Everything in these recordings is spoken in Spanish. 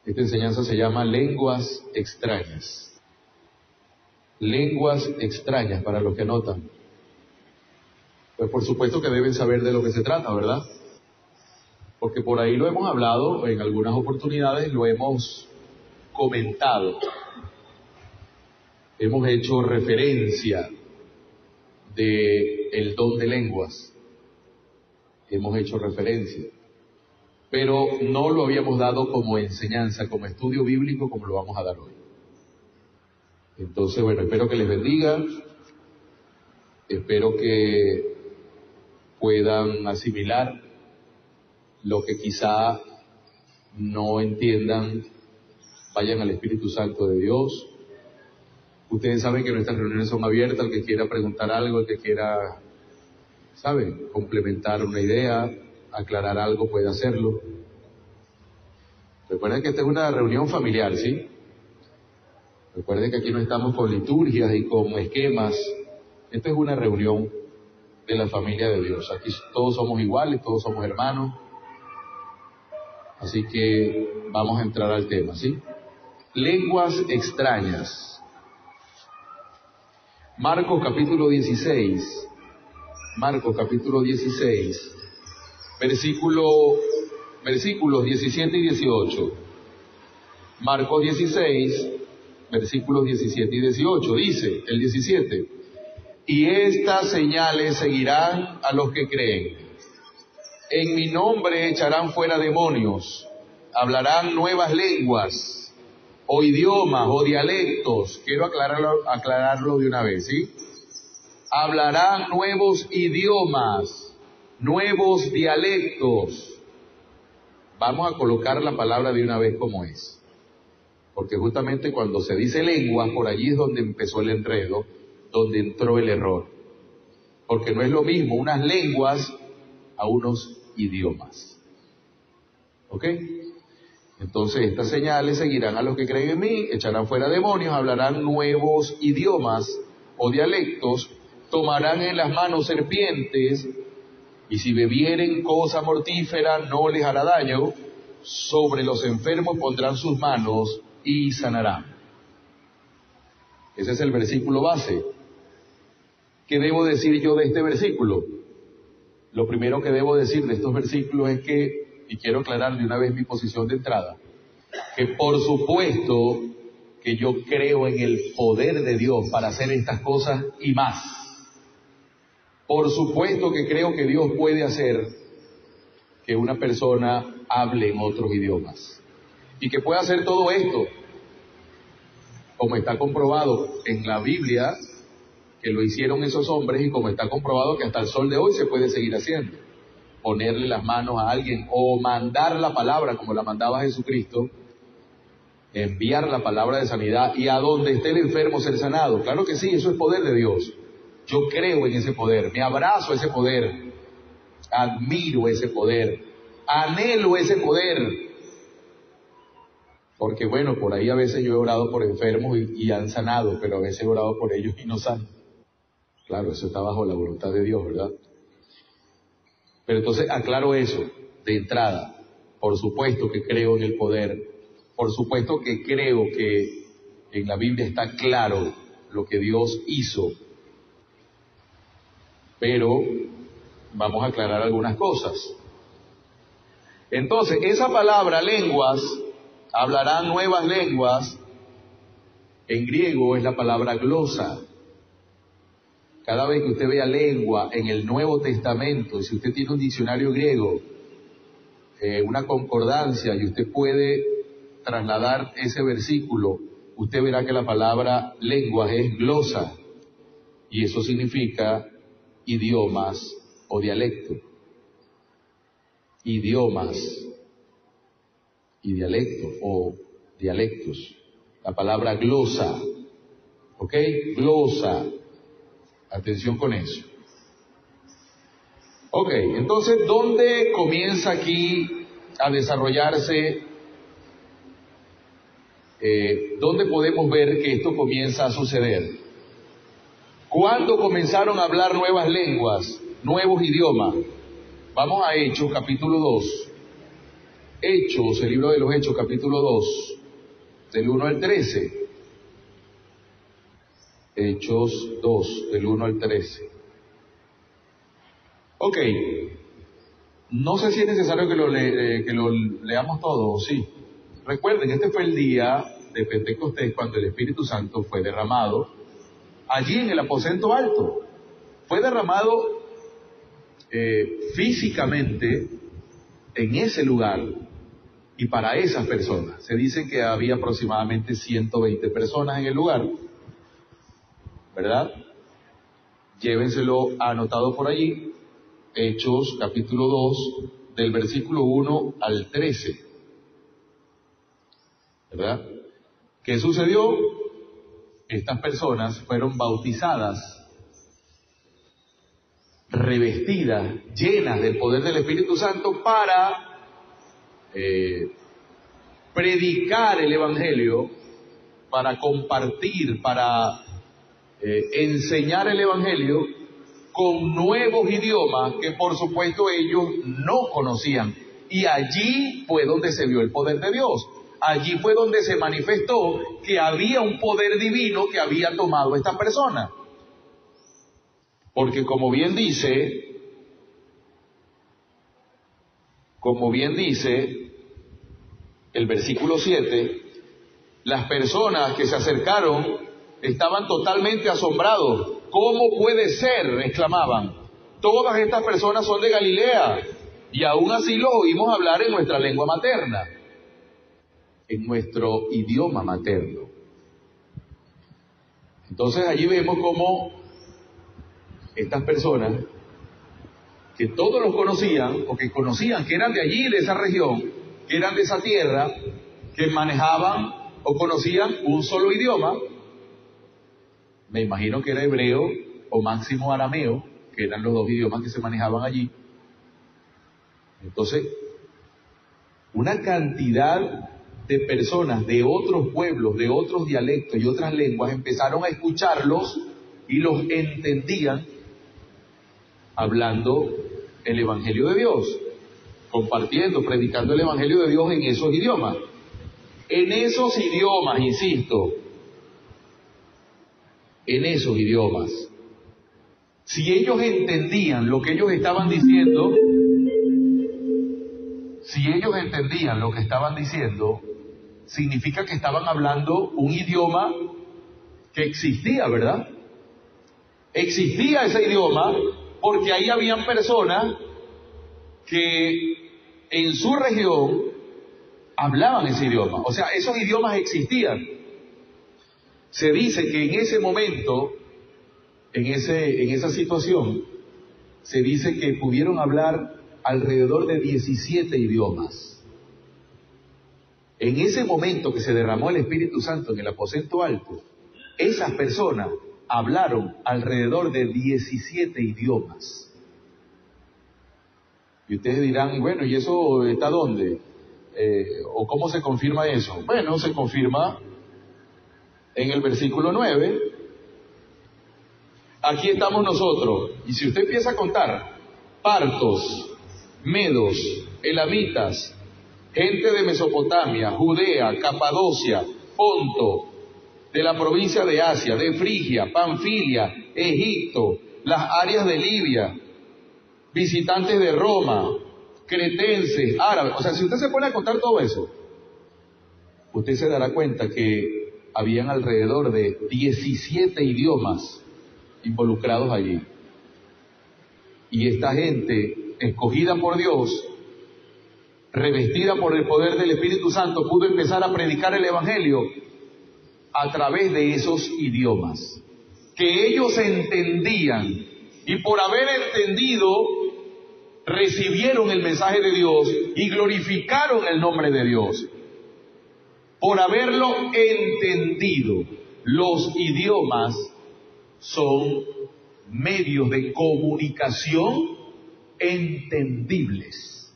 Esta enseñanza se llama lenguas extrañas. Lenguas extrañas, para los que notan. Pues por supuesto que deben saber de lo que se trata, ¿verdad? Porque por ahí lo hemos hablado, en algunas oportunidades lo hemos comentado. Hemos hecho referencia del don de lenguas. Hemos hecho referencia. Pero no lo habíamos dado como enseñanza, como estudio bíblico, como lo vamos a dar hoy. Entonces, bueno, espero que les bendiga. Espero que puedan asimilar lo que quizá no entiendan. Vayan al Espíritu Santo de Dios. Ustedes saben que nuestras reuniones son abiertas. El que quiera preguntar algo, el que quiera, ¿saben?, complementar una idea, aclarar algo, puede hacerlo. Recuerden que esta es una reunión familiar, ¿sí? Recuerden que aquí no estamos con liturgias y con esquemas. Esta es una reunión de la familia de Dios. Aquí todos somos iguales, todos somos hermanos. Así que vamos a entrar al tema, ¿sí? Lenguas extrañas. Marcos capítulo 16. Marcos capítulo 16. Versículos 17 y 18. Marcos 16, versículos 17 y 18. Dice el 17: y estas señales seguirán a los que creen. En mi nombre echarán fuera demonios, hablarán nuevas lenguas, o idiomas, o dialectos. Quiero aclararlo de una vez, ¿sí? Hablarán nuevos idiomas, nuevos dialectos. Vamos a colocar la palabra de una vez como es. Porque justamente cuando se dice lenguas, por allí es donde empezó el enredo, donde entró el error. Porque no es lo mismo unas lenguas a unos idiomas. ¿Ok? Entonces estas señales seguirán a los que creen en mí, echarán fuera demonios, hablarán nuevos idiomas o dialectos, tomarán en las manos serpientes, y si bebieren cosa mortífera no les hará daño, sobre los enfermos pondrán sus manos y sanarán. Ese es el versículo base. ¿Qué debo decir yo de este versículo? Lo primero que debo decir de estos versículos es que, y quiero aclarar de una vez mi posición de entrada, que por supuesto que yo creo en el poder de Dios para hacer estas cosas y más. Por supuesto que creo que Dios puede hacer que una persona hable en otros idiomas. Y que pueda hacer todo esto, como está comprobado en la Biblia, que lo hicieron esos hombres, y como está comprobado que hasta el sol de hoy se puede seguir haciendo. Ponerle las manos a alguien, o mandar la palabra como la mandaba Jesucristo, enviar la palabra de sanidad, y a donde esté el enfermo ser sanado. Claro que sí, eso es poder de Dios. Yo creo en ese poder, me abrazo a ese poder, admiro ese poder, anhelo ese poder. Porque bueno, por ahí a veces yo he orado por enfermos y han sanado, pero a veces he orado por ellos y no sanan. Claro, eso está bajo la voluntad de Dios, ¿verdad? Pero entonces aclaro eso de entrada. Por supuesto que creo en el poder, por supuesto que creo que en la Biblia está claro lo que Dios hizo. Pero vamos a aclarar algunas cosas. Entonces, esa palabra lenguas, hablarán nuevas lenguas, en griego es la palabra glosa. Cada vez que usted vea lengua en el Nuevo Testamento, y si usted tiene un diccionario griego, una concordancia, y usted puede trasladar ese versículo, usted verá que la palabra lenguas es glosa, y eso significa idiomas o dialecto. Idiomas y dialecto o dialectos. La palabra glosa. ¿Ok? Glosa. Atención con eso. Ok, entonces, ¿dónde comienza aquí a desarrollarse? ¿Dónde podemos ver que esto comienza a suceder? ¿Cuándo comenzaron a hablar nuevas lenguas, nuevos idiomas? Vamos a Hechos capítulo 2. Hechos, el libro de los Hechos, capítulo 2, del 1 al 13. Hechos 2, del 1 al 13. Ok, no sé si es necesario que lo leamos todo, sí. Recuerden, este fue el día de Pentecostés cuando el Espíritu Santo fue derramado allí en el aposento alto. Fue derramado físicamente en ese lugar y para esas personas. Se dice que había aproximadamente 120 personas en el lugar, ¿verdad? Llévenselo anotado por allí. Hechos capítulo 2, del versículo 1 al 13. ¿Verdad? ¿Qué sucedió? Estas personas fueron bautizadas, revestidas, llenas del poder del Espíritu Santo para predicar el Evangelio, para compartir, para enseñar el Evangelio con nuevos idiomas que por supuesto ellos no conocían. Y allí fue donde se vio el poder de Dios. Allí fue donde se manifestó que había un poder divino que había tomado esta persona. Porque como bien dice el versículo 7, las personas que se acercaron estaban totalmente asombrados. ¿Cómo puede ser?, exclamaban. Todas estas personas son de Galilea y aún así los oímos hablar en nuestra lengua materna, en nuestro idioma materno. Entonces allí vemos cómo estas personas, que todos los conocían, o que conocían que eran de allí, de esa región, que eran de esa tierra, que manejaban o conocían un solo idioma, me imagino que era hebreo o máximo arameo, que eran los dos idiomas que se manejaban allí. Entonces, una cantidad de personas de otros pueblos, de otros dialectos y otras lenguas empezaron a escucharlos y los entendían hablando el Evangelio de Dios, compartiendo, predicando el Evangelio de Dios en esos idiomas. En esos idiomas, insisto, en esos idiomas. Si ellos entendían lo que ellos estaban diciendo, significa que estaban hablando un idioma que existía, ¿verdad? Existía ese idioma porque ahí habían personas que en su región hablaban ese idioma. O sea, esos idiomas existían. Se dice que en ese momento, en esa situación, se dice que pudieron hablar alrededor de 17 idiomas. En ese momento que se derramó el Espíritu Santo en el aposento alto, esas personas hablaron alrededor de 17 idiomas. Y ustedes dirán, bueno, ¿y eso está dónde? ¿O cómo se confirma eso? Bueno, se confirma en el versículo 9. Aquí estamos nosotros. Y si usted empieza a contar, partos, medos, elamitas, gente de Mesopotamia, Judea, Capadocia, Ponto, de la provincia de Asia, de Frigia, Panfilia, Egipto, las áreas de Libia, visitantes de Roma, cretenses, árabes. O sea, si usted se pone a contar todo eso, usted se dará cuenta que habían alrededor de 17 idiomas involucrados allí. Y esta gente, escogida por Dios, revestida por el poder del Espíritu Santo, pudo empezar a predicar el Evangelio a través de esos idiomas que ellos entendían, y por haber entendido recibieron el mensaje de Dios y glorificaron el nombre de Dios. Por haberlo entendido, los idiomas son medios de comunicación entendibles.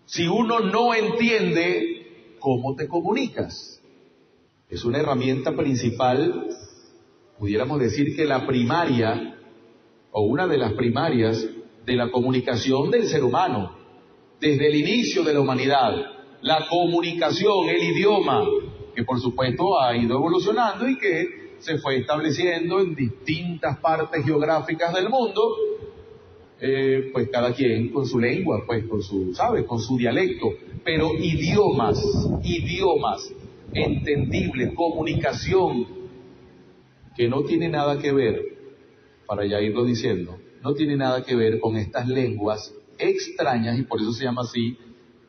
Si uno no entiende, ¿cómo te comunicas? Es una herramienta principal, pudiéramos decir que la primaria, o una de las primarias de la comunicación del ser humano, desde el inicio de la humanidad. la comunicación, el idioma, que por supuesto ha ido evolucionando y que se fue estableciendo en distintas partes geográficas del mundo, pues cada quien con su lengua, pues con su, ¿sabe?, con su dialecto, pero idiomas entendibles, comunicación, que no tiene nada que ver, para ya irlo diciendo, no tiene nada que ver con estas lenguas extrañas, y por eso se llama así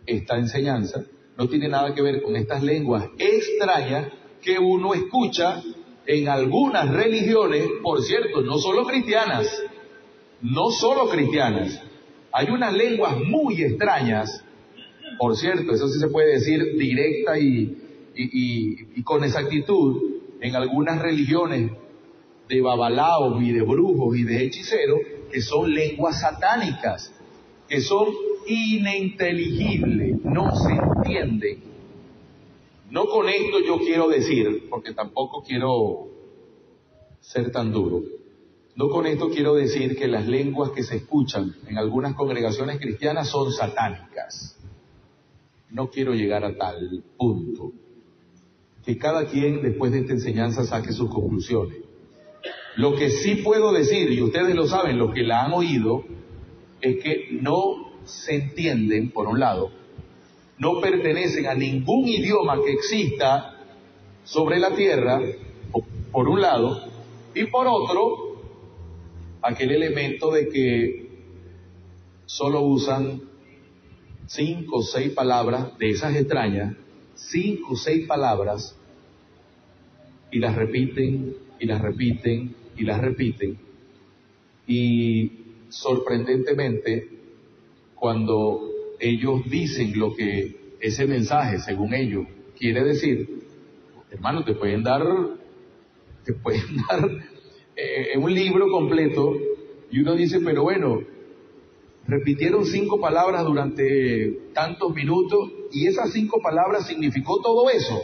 esta enseñanza, no tiene nada que ver con estas lenguas extrañas que uno escucha en algunas religiones, por cierto, no solo cristianas, hay unas lenguas muy extrañas, por cierto, eso sí se puede decir directa y con exactitud, en algunas religiones de babalaos y de brujos y de hechiceros, que son lenguas satánicas, que son ininteligibles, no se entienden. No con esto yo quiero decir, porque tampoco quiero ser tan duro, no con esto quiero decir que las lenguas que se escuchan en algunas congregaciones cristianas son satánicas. No quiero llegar a tal punto. Que cada quien después de esta enseñanza saque sus conclusiones. Lo que sí puedo decir, y ustedes lo saben, los que la han oído, es que no se entienden, por un lado, no pertenecen a ningún idioma que exista sobre la tierra, por un lado, y por otro, aquel elemento de que solo usan 5 o 6 palabras de esas extrañas, 5 o 6 palabras, y las repiten, y las repiten, y las repiten, y sorprendentemente, cuando ellos dicen lo que ese mensaje, según ellos, quiere decir, hermano, te pueden dar un libro completo, y uno dice, pero bueno, repitieron 5 palabras durante tantos minutos, y esas 5 palabras significó todo eso.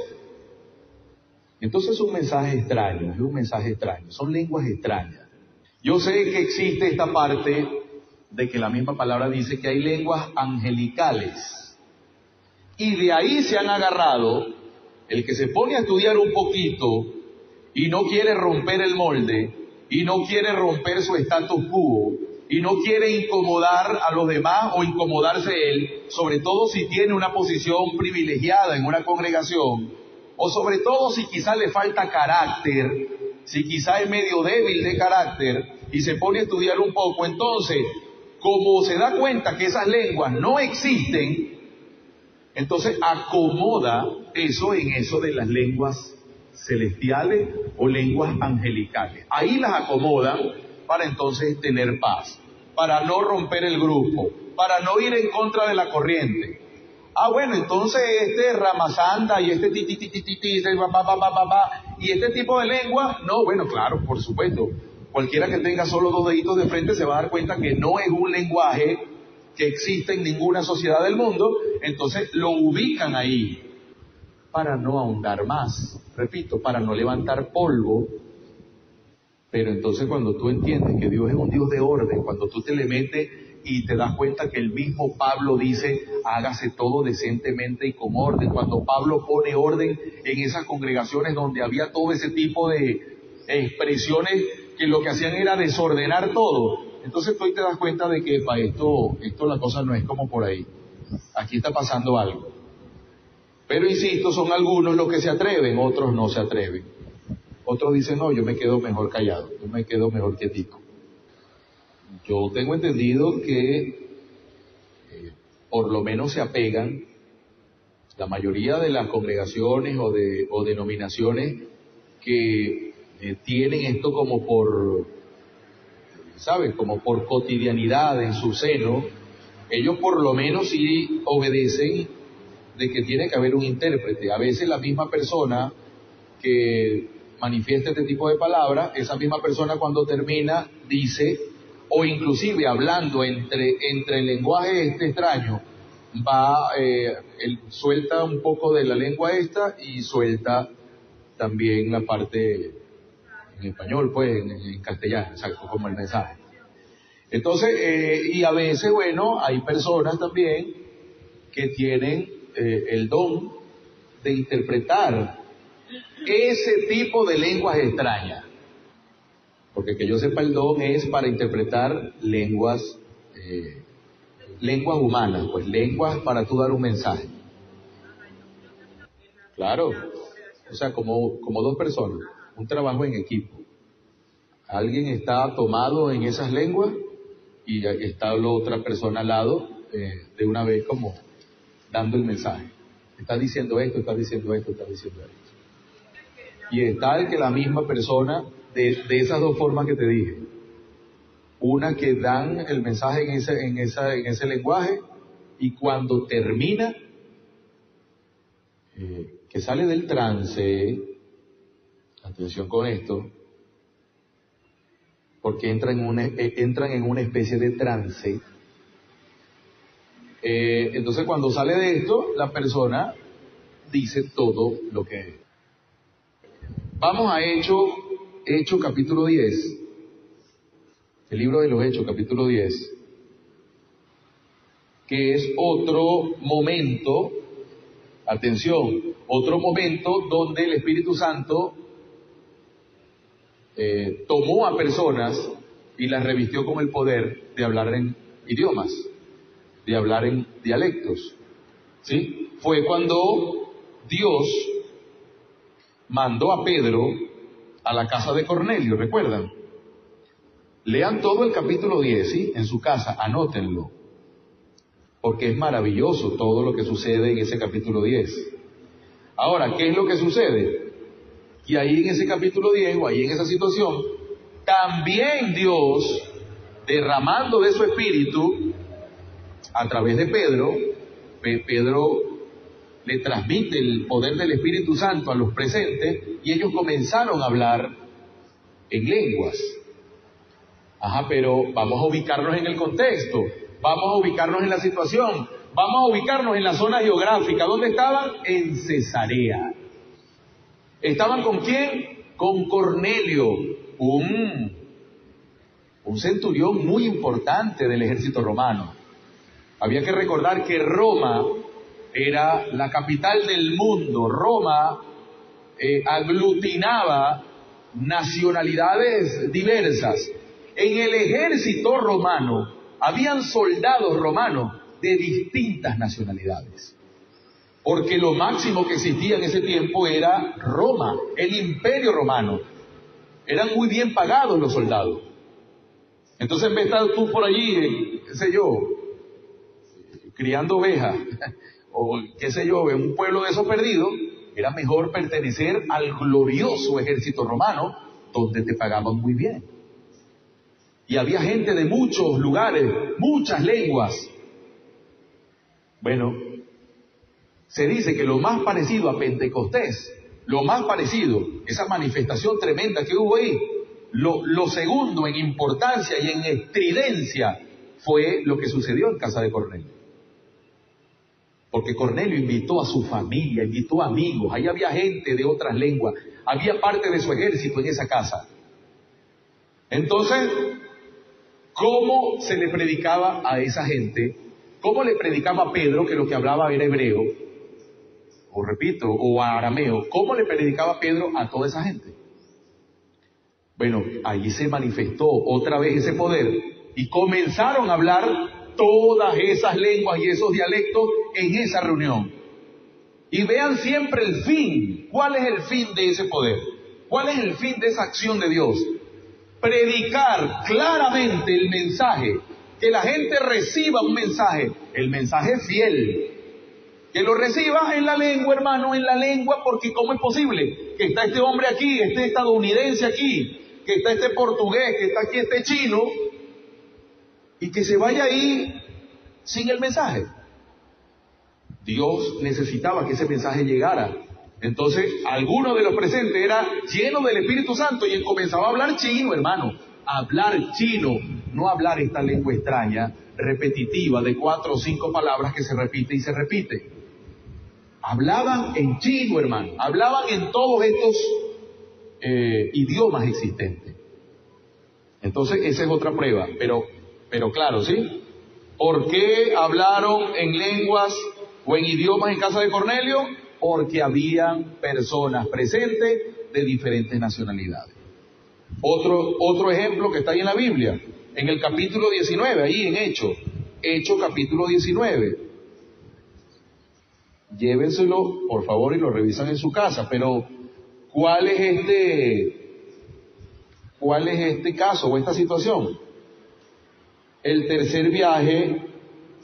Entonces es un mensaje extraño, son lenguas extrañas. Yo sé que existe esta parte de que la misma palabra dice que hay lenguas angelicales, y de ahí se han agarrado el que se pone a estudiar un poquito y no quiere romper el molde, y no quiere romper su status quo, y no quiere incomodar a los demás o incomodarse él, sobre todo si tiene una posición privilegiada en una congregación, o sobre todo si quizá le falta carácter, si quizá es medio débil de carácter, y se pone a estudiar un poco. Entonces, como se da cuenta que esas lenguas no existen, entonces acomoda eso en eso de las lenguas celestiales o lenguas angelicales. Ahí las acomodan para entonces tener paz, para no romper el grupo, para no ir en contra de la corriente. Bueno, entonces este Ramazanda y este y este tipo de lengua, no, bueno, claro, por supuesto, cualquiera que tenga solo 2 deditos de frente se va a dar cuenta que no es un lenguaje que existe en ninguna sociedad del mundo, entonces lo ubican ahí para no ahondar más, repito, para no levantar polvo. Pero entonces cuando tú entiendes que Dios es un Dios de orden, cuando tú te le metes y te das cuenta que el mismo Pablo dice, hágase todo decentemente y con orden, cuando Pablo pone orden en esas congregaciones donde había todo ese tipo de expresiones que lo que hacían era desordenar todo, entonces tú te das cuenta de que para esto la cosa no es como por ahí, aquí está pasando algo. Pero insisto, son algunos los que se atreven, otros no se atreven. Otros dicen, no, yo me quedo mejor callado, yo me quedo mejor quietico. Yo tengo entendido que por lo menos se apegan la mayoría de las congregaciones o denominaciones que tienen esto como por, ¿sabes?, como por cotidianidad en su seno. Ellos por lo menos sí obedecen de que tiene que haber un intérprete. A veces la misma persona que manifiesta este tipo de palabras, esa misma persona cuando termina dice, o inclusive hablando entre el lenguaje extraño, él suelta un poco de la lengua esta y suelta también la parte en español, pues en castellano, exacto, como el mensaje. Entonces, y a veces, bueno, hay personas también que tienen el don de interpretar ese tipo de lenguas extrañas. Porque que yo sepa, el don es para interpretar lenguas humanas, pues lenguas para tú dar un mensaje. Claro, o sea, como dos personas, un trabajo en equipo. Alguien está tomado en esas lenguas y está la otra persona al lado, de una vez como dando el mensaje. Está diciendo esto, está diciendo esto, está diciendo esto. Y está el que la misma persona, de esas dos formas que te dije, una que dan el mensaje en ese lenguaje, y cuando termina, que sale del trance, atención con esto, porque entran en una especie de trance. Entonces cuando sale de esto, la persona dice todo lo que es. Vamos a Hechos capítulo 10, el libro de los Hechos capítulo 10, que es otro momento, atención, otro momento donde el Espíritu Santo tomó a personas y las revistió con el poder de hablar en idiomas, de hablar en dialectos, ¿sí? Fue cuando Dios mandó a Pedro a la casa de Cornelio, ¿recuerdan? Lean todo el capítulo 10, ¿sí? En su casa, anótenlo, porque es maravilloso todo lo que sucede en ese capítulo 10. Ahora, ¿qué es lo que sucede? Y ahí en ese capítulo 10, o ahí en esa situación, también Dios, derramando de su espíritu a través de Pedro, Pedro le transmite el poder del Espíritu Santo a los presentes y ellos comenzaron a hablar en lenguas. Ajá, pero vamos a ubicarnos en el contexto, vamos a ubicarnos en la situación, vamos a ubicarnos en la zona geográfica. ¿Dónde estaban? En Cesarea. ¿Estaban con quién? Con Cornelio, un centurión muy importante del ejército romano. Había que recordar que Roma era la capital del mundo. Roma aglutinaba nacionalidades diversas. En el ejército romano habían soldados romanos de distintas nacionalidades, porque lo máximo que existía en ese tiempo era Roma, el imperio romano. Eran muy bien pagados los soldados. Entonces, en vez de estar tú por allí, qué sé yo, criando ovejas, o qué sé yo, en un pueblo de esos perdidos, era mejor pertenecer al glorioso ejército romano, donde te pagaban muy bien. Y había gente de muchos lugares, muchas lenguas. Bueno, se dice que lo más parecido a Pentecostés, lo más parecido, esa manifestación tremenda que hubo ahí, lo segundo en importancia y en estridencia fue lo que sucedió en casa de Cornelio. Porque Cornelio invitó a su familia, invitó amigos, ahí había gente de otras lenguas, había parte de su ejército en esa casa. Entonces, ¿cómo se le predicaba a esa gente? ¿Cómo le predicaba a Pedro, que lo que hablaba era hebreo, o repito, o arameo? ¿Cómo le predicaba Pedro a toda esa gente? Bueno, allí se manifestó otra vez ese poder y comenzaron a hablar todas esas lenguas y esos dialectos en esa reunión. Y vean siempre el fin. ¿Cuál es el fin de ese poder? ¿Cuál es el fin de esa acción de Dios? Predicar claramente el mensaje, que la gente reciba un mensaje, el mensaje fiel, que lo reciba en la lengua, hermano, en la lengua, porque ¿cómo es posible que está este hombre aquí, este estadounidense aquí, que está este portugués, que está aquí este chino, y que se vaya ahí sin el mensaje? Dios necesitaba que ese mensaje llegara. Entonces, alguno de los presentes era lleno del Espíritu Santo y él comenzaba a hablar chino, hermano. Hablar chino, no hablar esta lengua extraña, repetitiva, de 4 o 5 palabras que se repite y se repite. Hablaban en chino, hermano. Hablaban en todos estos idiomas existentes. Entonces, esa es otra prueba. Pero claro, ¿sí? ¿Por qué hablaron en lenguas o en idiomas en casa de Cornelio, porque habían personas presentes de diferentes nacionalidades. Otro ejemplo que está ahí en la Biblia, en el capítulo 19, ahí en Hechos capítulo 19. Llévenselo, por favor, y lo revisan en su casa, pero ¿cuál es este caso o esta situación? El tercer viaje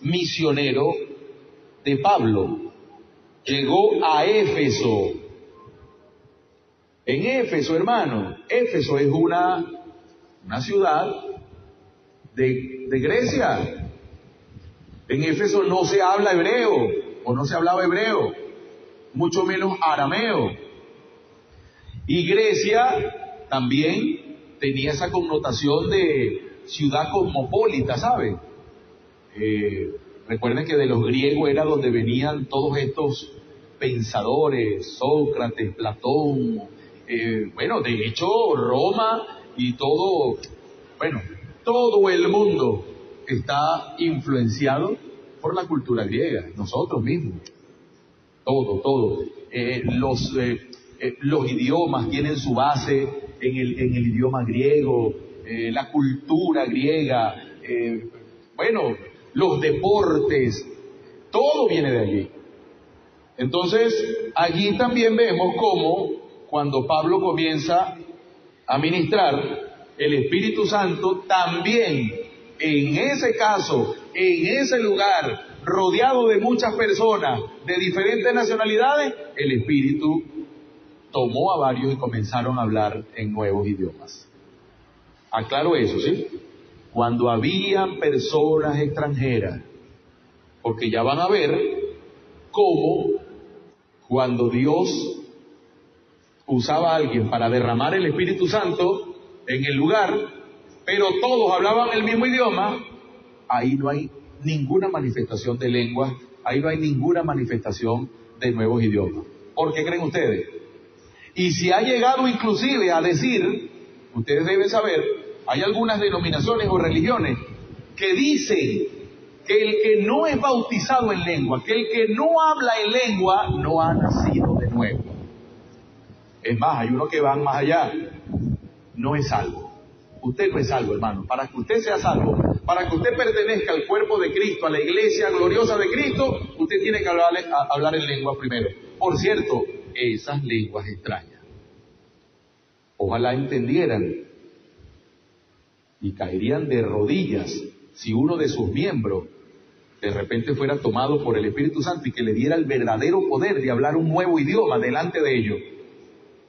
misionero de Pablo. Llegó a Éfeso. En Éfeso, hermano, Éfeso es una ciudad de Grecia. En Éfeso no se habla hebreo, o no se hablaba hebreo, mucho menos arameo. Y Grecia también tenía esa connotación de ciudad cosmopolita, ¿sabe? Recuerden que de los griegos era donde venían todos estos pensadores, Sócrates, Platón, de hecho Roma y todo el mundo está influenciado por la cultura griega, nosotros mismos, todo. Los idiomas tienen su base en el idioma griego, la cultura griega, los deportes, todo viene de allí. Entonces, allí también vemos cómo cuando Pablo comienza a ministrar, el Espíritu Santo también, en ese caso, en ese lugar, rodeado de muchas personas de diferentes nacionalidades, el Espíritu tomó a varios y comenzaron a hablar en nuevos idiomas. Aclaro eso, ¿sí? Cuando habían personas extranjeras, porque ya van a ver cómo cuando Dios usaba a alguien para derramar el Espíritu Santo en el lugar, pero todos hablaban el mismo idioma, ahí no hay ninguna manifestación de lenguas, ahí no hay ninguna manifestación de nuevos idiomas. ¿Por qué creen ustedes? Y si ha llegado inclusive a decir, ustedes deben saber, hay algunas denominaciones o religiones que dicen que el que no es bautizado en lengua, que el que no habla en lengua, no ha nacido de nuevo. Es más, hay uno que va más allá, no es salvo. Usted no es salvo, hermano. Para que usted sea salvo, para que usted pertenezca al cuerpo de Cristo, a la iglesia gloriosa de Cristo, usted tiene que hablar en lengua primero. Por cierto, esas lenguas extrañas, ojalá entendieran y caerían de rodillas si uno de sus miembros de repente fuera tomado por el Espíritu Santo y que le diera el verdadero poder de hablar un nuevo idioma delante de ellos.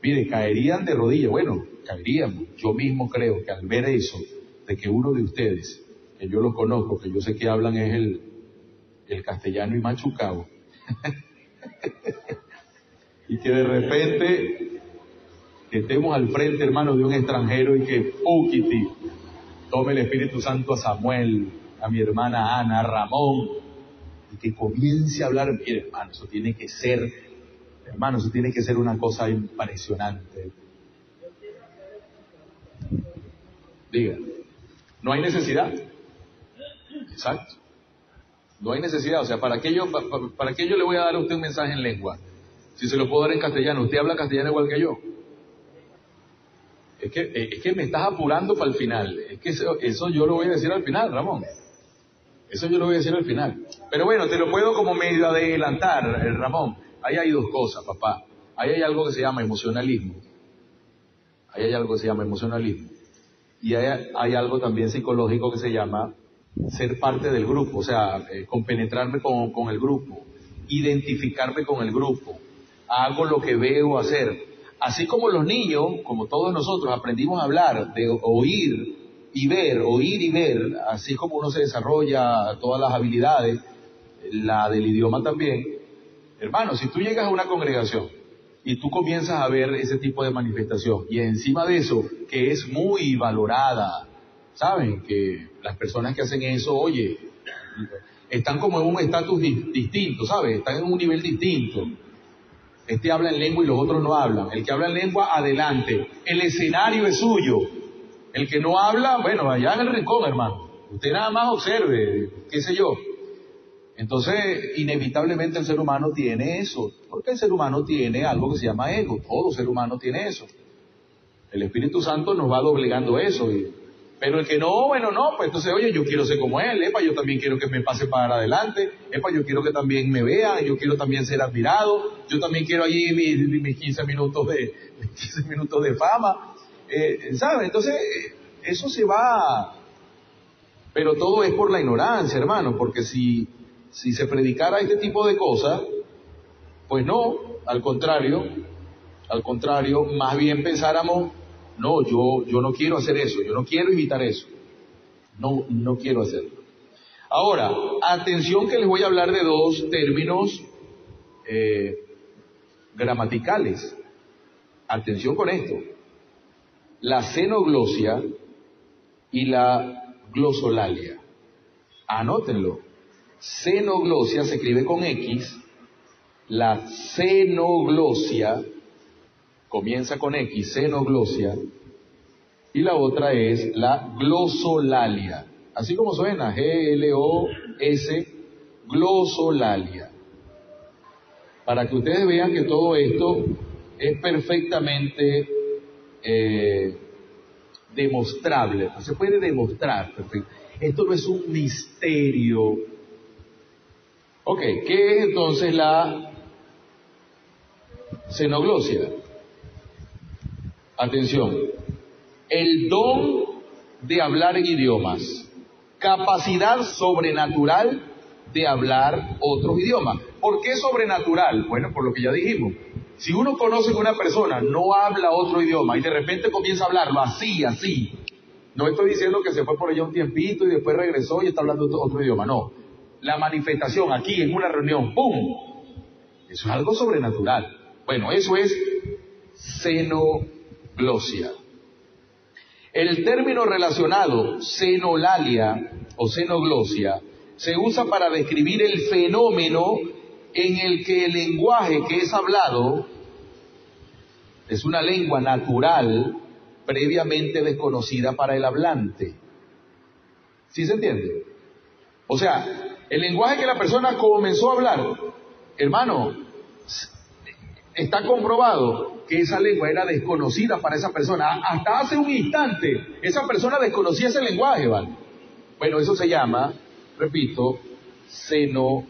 Mire, caerían de rodillas. Bueno, caeríamos. Yo mismo creo que al ver eso, de que uno de ustedes, que yo lo conozco, que yo sé que hablan es el castellano y machucado, y que de repente que estemos al frente, hermano, de un extranjero y que Pukiti tome el Espíritu Santo a Samuel, a mi hermana Ana, a Ramón, y que comience a hablar. Mire, hermano, eso tiene que ser una cosa impresionante. Diga, no hay necesidad. Exacto. No hay necesidad. O sea, ¿para qué yo le voy a dar a usted un mensaje en lengua? Si se lo puedo dar en castellano. Usted habla castellano igual que yo. Es que me estás apurando para el final. Es que eso yo lo voy a decir al final, Ramón. Eso yo lo voy a decir al final. Pero bueno, te lo puedo como medio adelantar, Ramón. Ahí hay dos cosas, papá. Ahí hay algo que se llama emocionalismo. Y hay algo también psicológico que se llama ser parte del grupo. O sea, compenetrarme con el grupo. Identificarme con el grupo. Hago lo que veo hacer. Así como los niños, como todos nosotros, aprendimos a hablar, de oír y ver, así como uno se desarrolla todas las habilidades, la del idioma también. Hermano, si tú llegas a una congregación y tú comienzas a ver ese tipo de manifestación, y encima de eso, que es muy valorada, ¿saben? Que las personas que hacen eso, oye, están como en un estatus distinto, ¿sabes? Están en un nivel distinto. Este habla en lengua y los otros no hablan. El que habla en lengua, adelante. El escenario es suyo. El que no habla, bueno, allá en el rincón, hermano. Usted nada más observe, qué sé yo. Entonces, inevitablemente el ser humano tiene eso, porque el ser humano tiene algo que se llama ego, todo ser humano tiene eso. El Espíritu Santo nos va doblegando eso, pero el que no, bueno, no, pues entonces, oye, yo quiero ser como él, yo también quiero que me pase para adelante, yo quiero que también me vean, yo quiero también ser admirado, yo también quiero allí mis 15 minutos de fama, ¿sabes? Entonces, eso se va, pero todo es por la ignorancia, hermano, porque si se predicara este tipo de cosas, pues no, al contrario, más bien pensáramos, no, yo no quiero hacer eso, yo no quiero imitar eso, no quiero hacerlo. Ahora, atención que les voy a hablar de dos términos gramaticales. Atención con esto. La xenoglosia y la glosolalia. Anótenlo. Xenoglosia se escribe con X, la xenoglosia comienza con X, xenoglosia, y la otra es la glosolalia, así como suena, G-L-O-S, glosolalia, para que ustedes vean que todo esto es perfectamente demostrable, se puede demostrar perfecto. Esto no es un misterio. Ok, ¿qué es entonces la xenoglosia? Atención, el don de hablar en idiomas, capacidad sobrenatural de hablar otros idiomas. ¿Por qué sobrenatural? Bueno, por lo que ya dijimos. Si uno conoce que una persona no habla otro idioma y de repente comienza a hablarlo así, no estoy diciendo que se fue por allá un tiempito y después regresó y está hablando otro idioma, no. La manifestación aquí en una reunión, ¡pum! Eso es algo sobrenatural. Bueno, eso es xenoglosia. El término relacionado, xenolalia o xenoglosia, se usa para describir el fenómeno en el que el lenguaje que es hablado es una lengua natural previamente desconocida para el hablante. ¿Sí se entiende? O sea, el lenguaje que la persona comenzó a hablar, hermano, está comprobado que esa lengua era desconocida para esa persona. Hasta hace un instante, esa persona desconocía ese lenguaje, ¿vale? Bueno, eso se llama, repito, xenoglosia.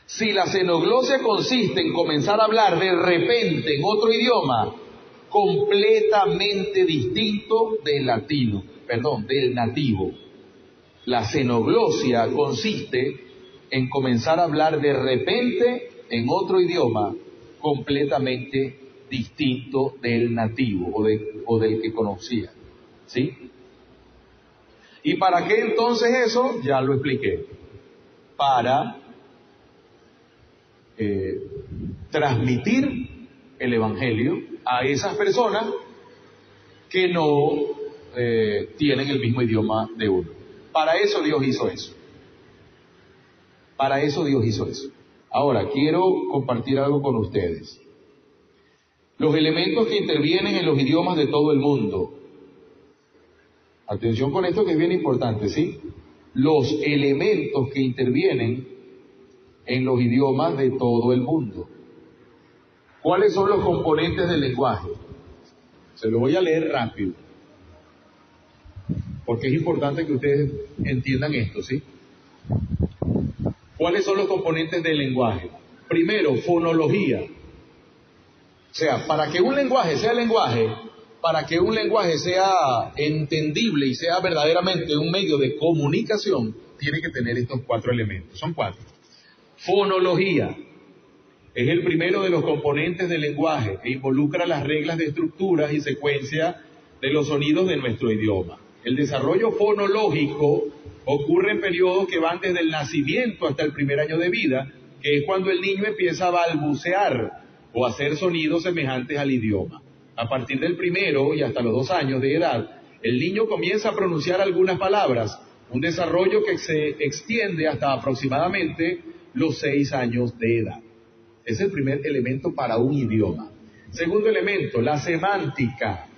Si la xenoglosia consiste en comenzar a hablar de repente en otro idioma completamente distinto del nativo. La xenoglosia consiste en comenzar a hablar de repente en otro idioma completamente distinto del nativo o del que conocía. ¿Sí? ¿Y para qué entonces eso? Ya lo expliqué. Para transmitir el Evangelio a esas personas que no tienen el mismo idioma de uno. Para eso Dios hizo eso. Para eso Dios hizo eso. Ahora, quiero compartir algo con ustedes. Los elementos que intervienen en los idiomas de todo el mundo. Atención con esto que es bien importante, ¿sí? Los elementos que intervienen en los idiomas de todo el mundo. ¿Cuáles son los componentes del lenguaje? Se lo voy a leer rápido, porque es importante que ustedes entiendan esto, ¿sí? ¿Cuáles son los componentes del lenguaje? Primero, fonología. O sea, para que un lenguaje sea lenguaje, para que un lenguaje sea entendible y sea verdaderamente un medio de comunicación, tiene que tener estos 4 elementos. Son 4. Fonología es el primero de los componentes del lenguaje e involucra las reglas de estructuras y secuencia de los sonidos de nuestro idioma. El desarrollo fonológico ocurre en periodos que van desde el nacimiento hasta el primer año de vida, que es cuando el niño empieza a balbucear o a hacer sonidos semejantes al idioma. A partir del primero y hasta los 2 años de edad, el niño comienza a pronunciar algunas palabras, un desarrollo que se extiende hasta aproximadamente los 6 años de edad. Es el primer elemento para un idioma. Segundo elemento, la semántica.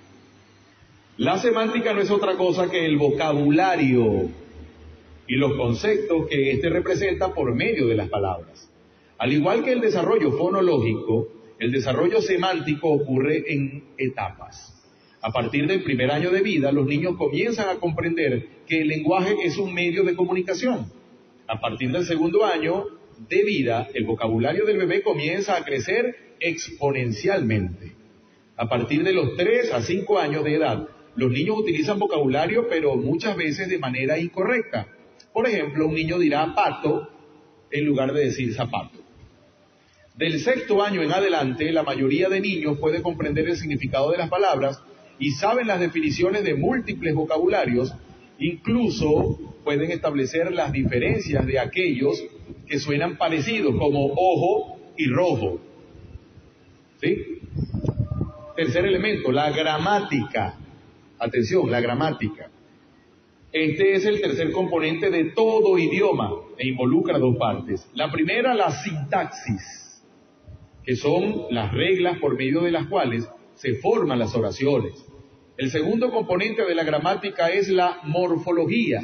La semántica no es otra cosa que el vocabulario y los conceptos que éste representa por medio de las palabras. Al igual que el desarrollo fonológico, el desarrollo semántico ocurre en etapas. A partir del primer año de vida, los niños comienzan a comprender que el lenguaje es un medio de comunicación. A partir del segundo año de vida, el vocabulario del bebé comienza a crecer exponencialmente. A partir de los 3 a 5 años de edad, los niños utilizan vocabulario, pero muchas veces de manera incorrecta. Por ejemplo, un niño dirá pato en lugar de decir zapato. Del 6º año en adelante, la mayoría de niños puede comprender el significado de las palabras y saben las definiciones de múltiples vocabularios, incluso pueden establecer las diferencias de aquellos que suenan parecidos, como ojo y rojo. ¿Sí? Tercer elemento, la gramática. Atención, la gramática. Este es el tercer componente de todo idioma e involucra 2 partes. La primera, la sintaxis, que son las reglas por medio de las cuales se forman las oraciones. El segundo componente de la gramática es la morfología.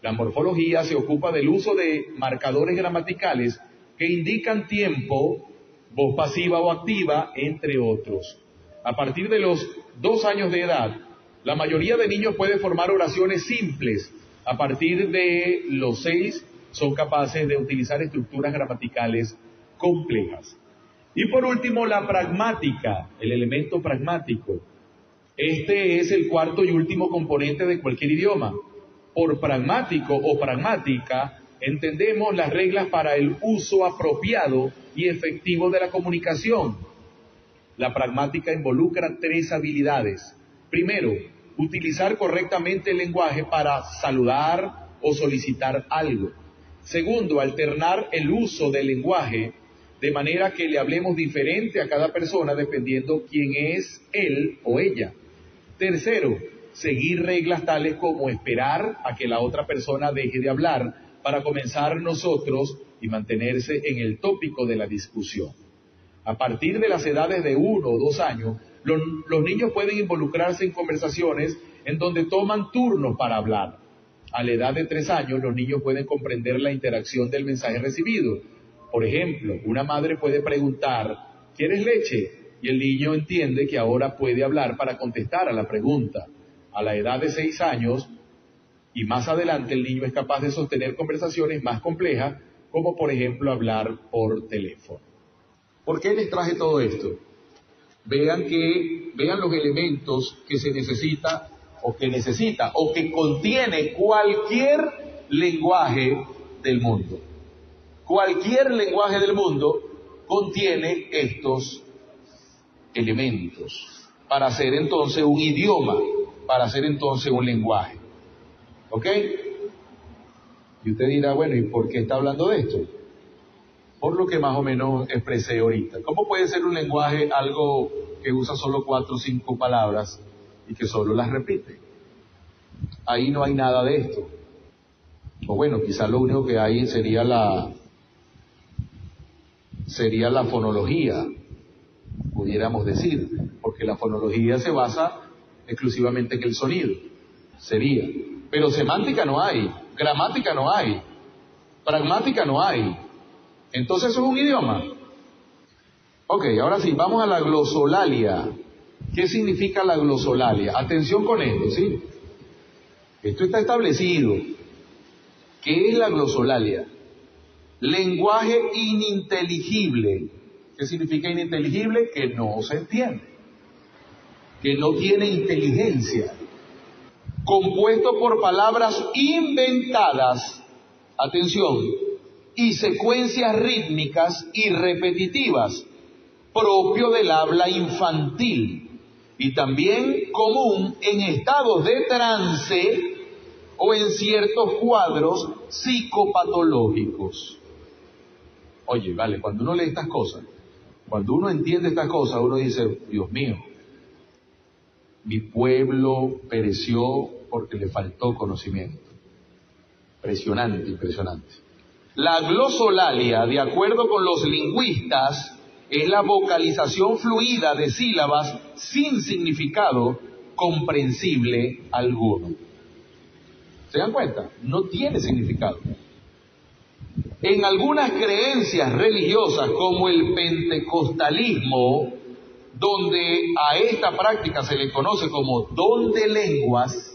La morfología se ocupa del uso de marcadores gramaticales que indican tiempo, voz pasiva o activa, entre otros. A partir de los 2 años de edad, la mayoría de niños puede formar oraciones simples. A partir de los 6 son capaces de utilizar estructuras gramaticales complejas. Y por último, la pragmática, el elemento pragmático. Este es el cuarto y último componente de cualquier idioma. Por pragmático o pragmática entendemos las reglas para el uso apropiado y efectivo de la comunicación. La pragmática involucra 3 habilidades. Primero, utilizar correctamente el lenguaje para saludar o solicitar algo. Segundo, alternar el uso del lenguaje de manera que le hablemos diferente a cada persona dependiendo quién es él o ella. Tercero, seguir reglas tales como esperar a que la otra persona deje de hablar para comenzar nosotros y mantenerse en el tópico de la discusión. A partir de las edades de 1 o 2 años, los niños pueden involucrarse en conversaciones en donde toman turnos para hablar. A la edad de 3 años, los niños pueden comprender la interacción del mensaje recibido. Por ejemplo, una madre puede preguntar, ¿quieres leche? Y el niño entiende que ahora puede hablar para contestar a la pregunta. A la edad de 6 años y más adelante, el niño es capaz de sostener conversaciones más complejas, como por ejemplo hablar por teléfono. ¿Por qué les traje todo esto? Vean los elementos que se necesita o que contiene cualquier lenguaje del mundo. Cualquier lenguaje del mundo contiene estos elementos para hacer entonces un idioma, para hacer entonces un lenguaje. ¿Ok? Y usted dirá, bueno, ¿y por qué está hablando de esto? Por lo que más o menos expresé ahorita. ¿Cómo puede ser un lenguaje algo que usa solo 4 o 5 palabras y que solo las repite? Ahí no hay nada de esto. O bueno, quizás lo único que hay sería la fonología, pudiéramos decir, porque la fonología se basa exclusivamente en el sonido, sería. Pero semántica no hay, gramática no hay, pragmática no hay. Entonces eso es un idioma. Ok, ahora sí, vamos a la glosolalia. ¿Qué significa la glosolalia? Atención con esto, ¿sí? Esto está establecido. ¿Qué es la glosolalia? Lenguaje ininteligible. ¿Qué significa ininteligible? Que no se entiende, que no tiene inteligencia. Compuesto por palabras inventadas, atención, y secuencias rítmicas y repetitivas, propio del habla infantil, y también común en estados de trance o en ciertos cuadros psicopatológicos. Oye, vale, cuando uno lee estas cosas, cuando uno entiende estas cosas, uno dice, Dios mío, mi pueblo pereció porque le faltó conocimiento. Impresionante, impresionante. La glosolalia, de acuerdo con los lingüistas, es la vocalización fluida de sílabas sin significado comprensible alguno. ¿Se dan cuenta? No tiene significado. En algunas creencias religiosas, como el pentecostalismo, donde a esta práctica se le conoce como don de lenguas,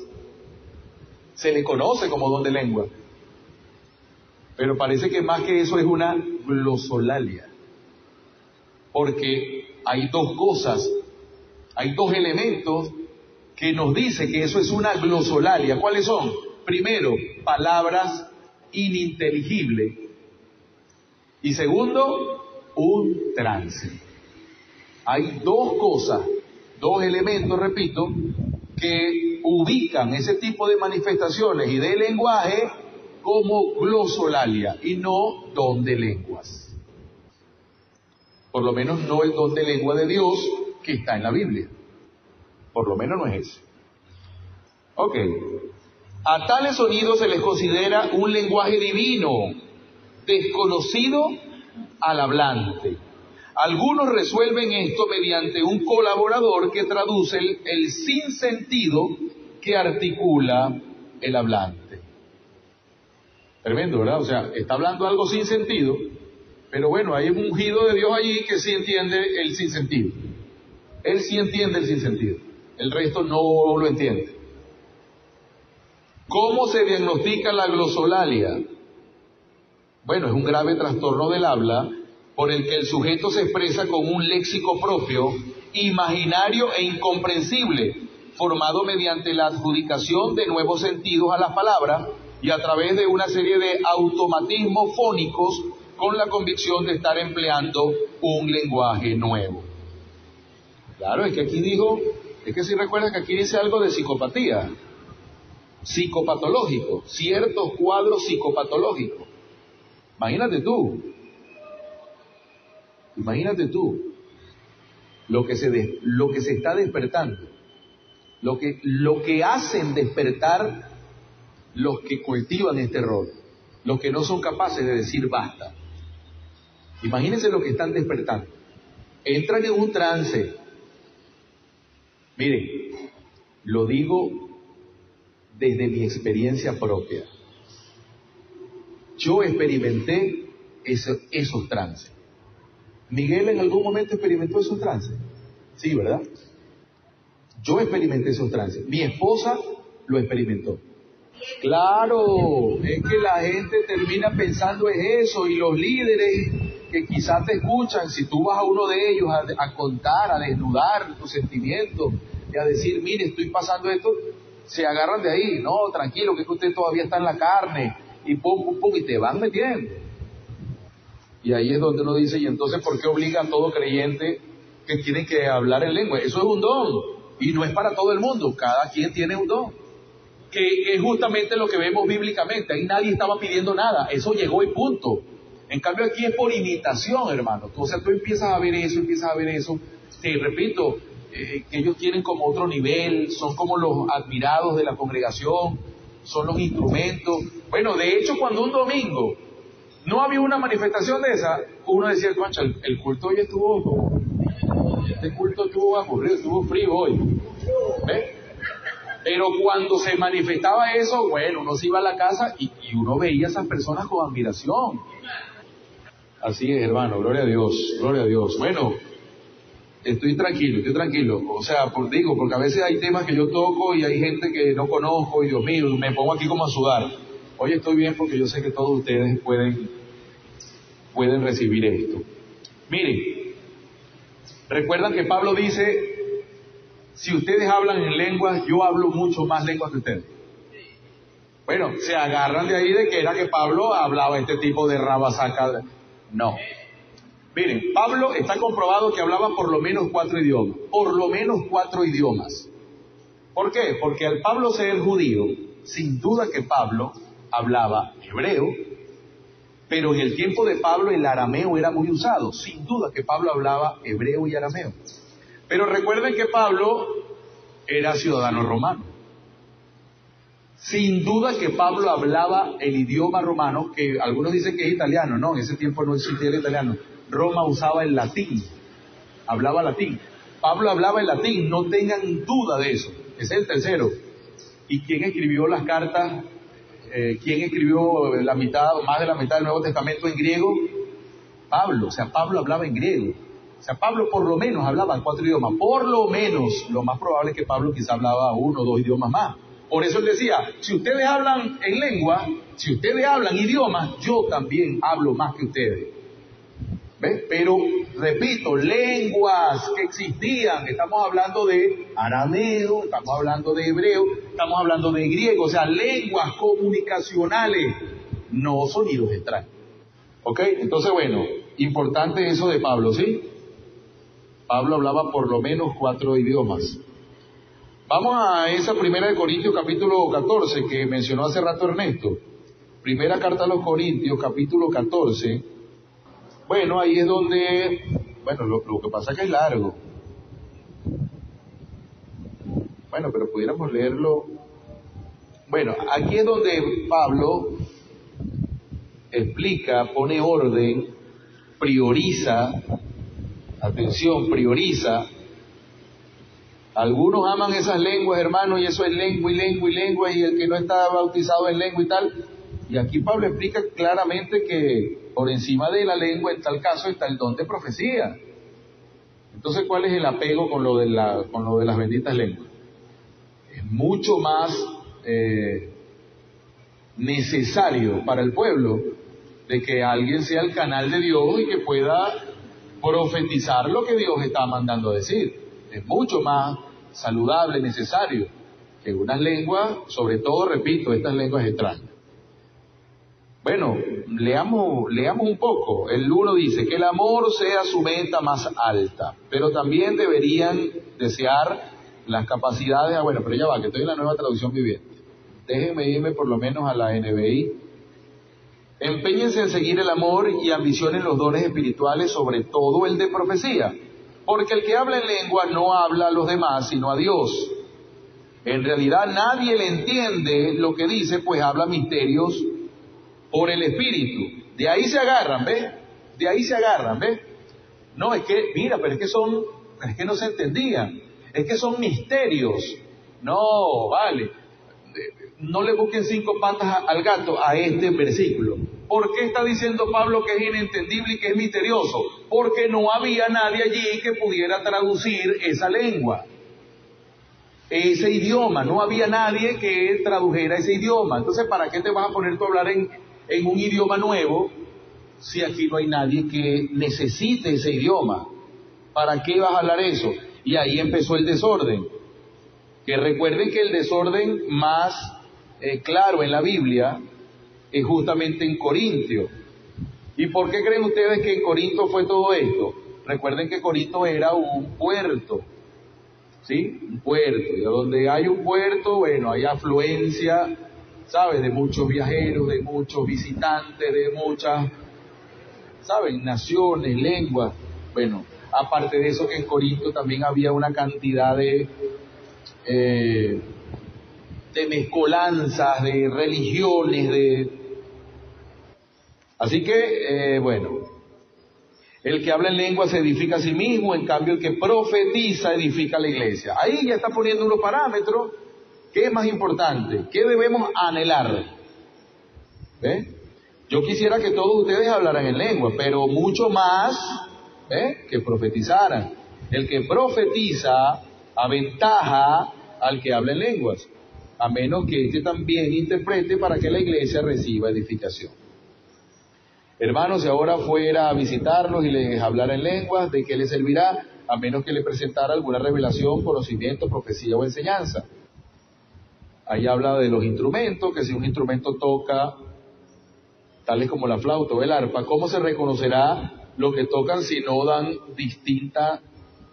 pero parece que más que eso es una glosolalia, porque hay dos cosas, hay dos elementos que nos dice que eso es una glosolalia. ¿Cuáles son? Primero, palabras ininteligibles, y segundo, un trance. Hay dos cosas, dos elementos, repito, que ubican ese tipo de manifestaciones y de lenguaje como glosolalia y no don de lenguas. Por lo menos no el don de lengua de Dios que está en la Biblia. Por lo menos no es eso. Ok. A tales sonidos se les considera un lenguaje divino, desconocido al hablante. Algunos resuelven esto mediante un colaborador que traduce el sinsentido que articula el hablante. Tremendo, ¿verdad? O sea, está hablando algo sin sentido, pero bueno, hay un ungido de Dios allí que sí entiende el sinsentido. Él sí entiende el sinsentido, el resto no lo entiende. ¿Cómo se diagnostica la glosolalia? Bueno, es un grave trastorno del habla por el que el sujeto se expresa con un léxico propio, imaginario e incomprensible, formado mediante la adjudicación de nuevos sentidos a las palabras y a través de una serie de automatismos fónicos con la convicción de estar empleando un lenguaje nuevo. Claro, es que aquí dijo, es que si recuerdas que aquí dice algo de psicopatía, psicopatológico, ciertos cuadros psicopatológicos. Imagínate tú, lo que se está despertando, lo que hacen despertar los que cultivan este rol, los que no son capaces de decir basta. Imagínense lo que están despertando. Entran en un trance. Miren, lo digo desde mi experiencia propia. Yo experimenté esos trances. ¿Miguel en algún momento experimentó esos trances? Sí, ¿verdad? Yo experimenté esos trances. Mi esposa lo experimentó. Claro, es que la gente termina pensando en eso, y los líderes que quizás te escuchan, si tú vas a uno de ellos a contar, a desnudar tus sentimientos y a decir, mire, estoy pasando esto, se agarran de ahí. No, tranquilo, que usted todavía está en la carne, y pum, pum, pum, y te van metiendo. Y ahí es donde uno dice, ¿y entonces por qué obliga a todo creyente que tiene que hablar en lengua? Eso es un don, y no es para todo el mundo, cada quien tiene un don, que es justamente lo que vemos bíblicamente. Ahí nadie estaba pidiendo nada, eso llegó y punto. En cambio aquí es por imitación, hermano. O sea, tú empiezas a ver eso, te repito, que ellos tienen como otro nivel, son como los admirados de la congregación, son los instrumentos. Bueno, de hecho, cuando un domingo no había una manifestación de esa, uno decía, concha, el culto hoy este culto estuvo aburrido, estuvo frío hoy. ¿Ves? Pero cuando se manifestaba eso, bueno, uno se iba a la casa y uno veía a esas personas con admiración. Así es, hermano, gloria a Dios. Bueno, estoy tranquilo. O sea, porque a veces hay temas que yo toco y hay gente que no conozco y Dios mío, me pongo aquí como a sudar. Hoy estoy bien porque yo sé que todos ustedes pueden recibir esto. Miren, recuerdan que Pablo dice, si ustedes hablan en lenguas, yo hablo mucho más lenguas que ustedes. Bueno, se agarran de ahí de que era que Pablo hablaba este tipo de rabasaca. No. Miren, Pablo está comprobado que hablaba por lo menos 4 idiomas. ¿Por qué? Porque al Pablo ser judío, sin duda que Pablo hablaba hebreo, pero en el tiempo de Pablo el arameo era muy usado. Sin duda que Pablo hablaba hebreo y arameo. Pero recuerden que Pablo era ciudadano romano. Sin duda que Pablo hablaba el idioma romano, que algunos dicen que es italiano. No, en ese tiempo no existía el italiano. Roma usaba el latín, hablaba latín. Pablo hablaba el latín, no tengan duda de eso. Ese es el tercero. ¿Y quién escribió las cartas ¿quién escribió la mitad, más de la mitad del Nuevo Testamento en griego? Pablo. O sea, Pablo hablaba en griego. O sea, Pablo por lo menos hablaba 4 idiomas. Por lo menos, lo más probable es que Pablo quizá hablaba 1 o 2 idiomas más. Por eso él decía, si ustedes hablan en lengua, si ustedes hablan idiomas, yo también hablo más que ustedes. ¿Ves? Pero, repito, lenguas que existían, estamos hablando de arameo, estamos hablando de hebreo, estamos hablando de griego, o sea, lenguas comunicacionales, no sonidos extraños. ¿Ok? Entonces, bueno, importante eso de Pablo, ¿sí? Pablo hablaba por lo menos 4 idiomas. Vamos a esa primera de Corintios capítulo 14 que mencionó hace rato Ernesto. Primera carta a los Corintios capítulo 14. Bueno, ahí es donde, bueno, lo que pasa es que es largo. Bueno, pero pudiéramos leerlo. Bueno, aquí es donde Pablo explica, pone orden, prioriza, atención, prioriza. Algunos aman esas lenguas, hermanos, y eso es lengua y lengua y lengua, y el que no está bautizado en lengua y tal. Y aquí Pablo explica claramente que por encima de la lengua, en tal caso, está el don de profecía. Entonces, ¿cuál es el apego con lo de las benditas lenguas? Es mucho más necesario para el pueblo de que alguien sea el canal de Dios y que pueda profetizar lo que Dios está mandando a decir. Es mucho más saludable, necesario que unas lenguas, sobre todo, repito, estas lenguas extrañas. Bueno, leamos un poco. El 1 dice, que el amor sea su meta más alta, pero también deberían desear las capacidades, bueno, pero ya va, que estoy en la Nueva Traducción Viviente. Déjenme irme por lo menos a la NBI. Empéñense en seguir el amor y ambicionen los dones espirituales, sobre todo el de profecía, porque el que habla en lengua no habla a los demás, sino a Dios. En realidad nadie le entiende lo que dice, pues habla misterios por el Espíritu. De ahí se agarran, ¿ves? De ahí se agarran, ¿ves? No, es que, mira, pero es que no se entendían. Es que son misterios. No, vale. No le busquen 5 patas al gato a este versículo. ¿Por qué está diciendo Pablo que es inentendible y que es misterioso? Porque no había nadie allí que pudiera traducir esa lengua, ese idioma. No había nadie que tradujera ese idioma. Entonces, ¿para qué te vas a poner tú a hablar en un idioma nuevo si aquí no hay nadie que necesite ese idioma? ¿Para qué vas a hablar eso? Y ahí empezó el desorden. Que recuerden que el desorden más claro en la Biblia es justamente en Corinto. ¿Y por qué creen ustedes que en Corinto fue todo esto? Recuerden que Corinto era un puerto, ¿sí? Un puerto. Y donde hay un puerto, bueno, hay afluencia, ¿sabes? De muchos viajeros, de muchos visitantes, de muchas, ¿saben? Naciones, lenguas. Bueno, aparte de eso que en Corinto también había una cantidad de mezcolanzas, de religiones, Así que, bueno, el que habla en lengua se edifica a sí mismo, en cambio el que profetiza edifica a la iglesia. Ahí ya está poniendo unos parámetros. ¿Qué es más importante? ¿Qué debemos anhelar? ¿Ve? Yo quisiera que todos ustedes hablaran en lengua, pero mucho más que profetizaran. El que profetiza aventaja al que habla en lenguas, a menos que éste también interprete para que la iglesia reciba edificación. Hermanos, si ahora fuera a visitarlos y les hablara en lenguas, ¿de qué les servirá? A menos que le presentara alguna revelación, conocimiento, profecía o enseñanza. Ahí habla de los instrumentos, que si un instrumento toca, tales como la flauta o el arpa, ¿cómo se reconocerá lo que tocan si no dan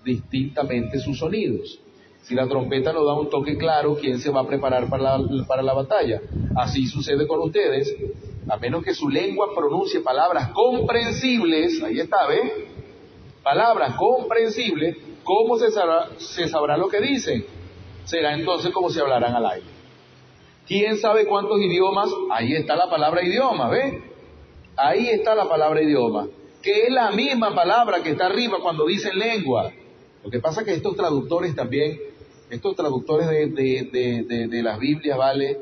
distintamente sus sonidos? Si la trompeta no da un toque claro, ¿quién se va a preparar para la batalla? Así sucede con ustedes, a menos que su lengua pronuncie palabras comprensibles. Ahí está, ¿ves? Palabras comprensibles. ¿Cómo se sabrá lo que dicen? Será entonces como si hablaran al aire. ¿Quién sabe cuántos idiomas? Ahí está la palabra idioma, ¿ves? Ahí está la palabra idioma, que es la misma palabra que está arriba cuando dicen lengua. Lo que pasa es que estos traductores también, estos traductores de las Biblias, ¿vale?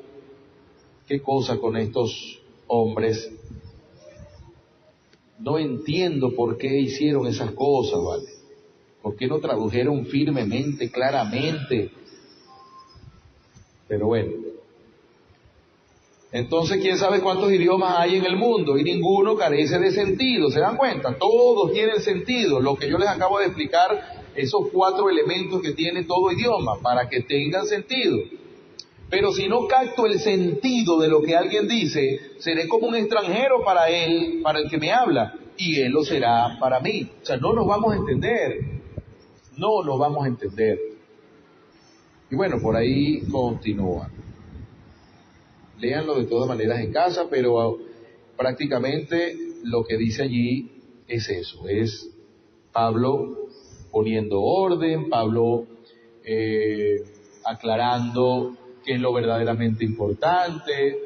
qué cosa con estos hombres. No entiendo por qué hicieron esas cosas, ¿vale? ¿Por qué no tradujeron firmemente, claramente? Pero bueno. Entonces, ¿quién sabe cuántos idiomas hay en el mundo? Y ninguno carece de sentido, ¿se dan cuenta? Todos tienen sentido. Lo que yo les acabo de explicar, esos 4 elementos que tiene todo idioma, para que tengan sentido. Pero si no capto el sentido de lo que alguien dice, seré como un extranjero para él, para el que me habla, y él lo será para mí. O sea, no nos vamos a entender. No nos vamos a entender. Y bueno, por ahí continúa. Léanlo de todas maneras en casa, pero prácticamente lo que dice allí es eso, es Pablo poniendo orden, Pablo aclarando qué es lo verdaderamente importante.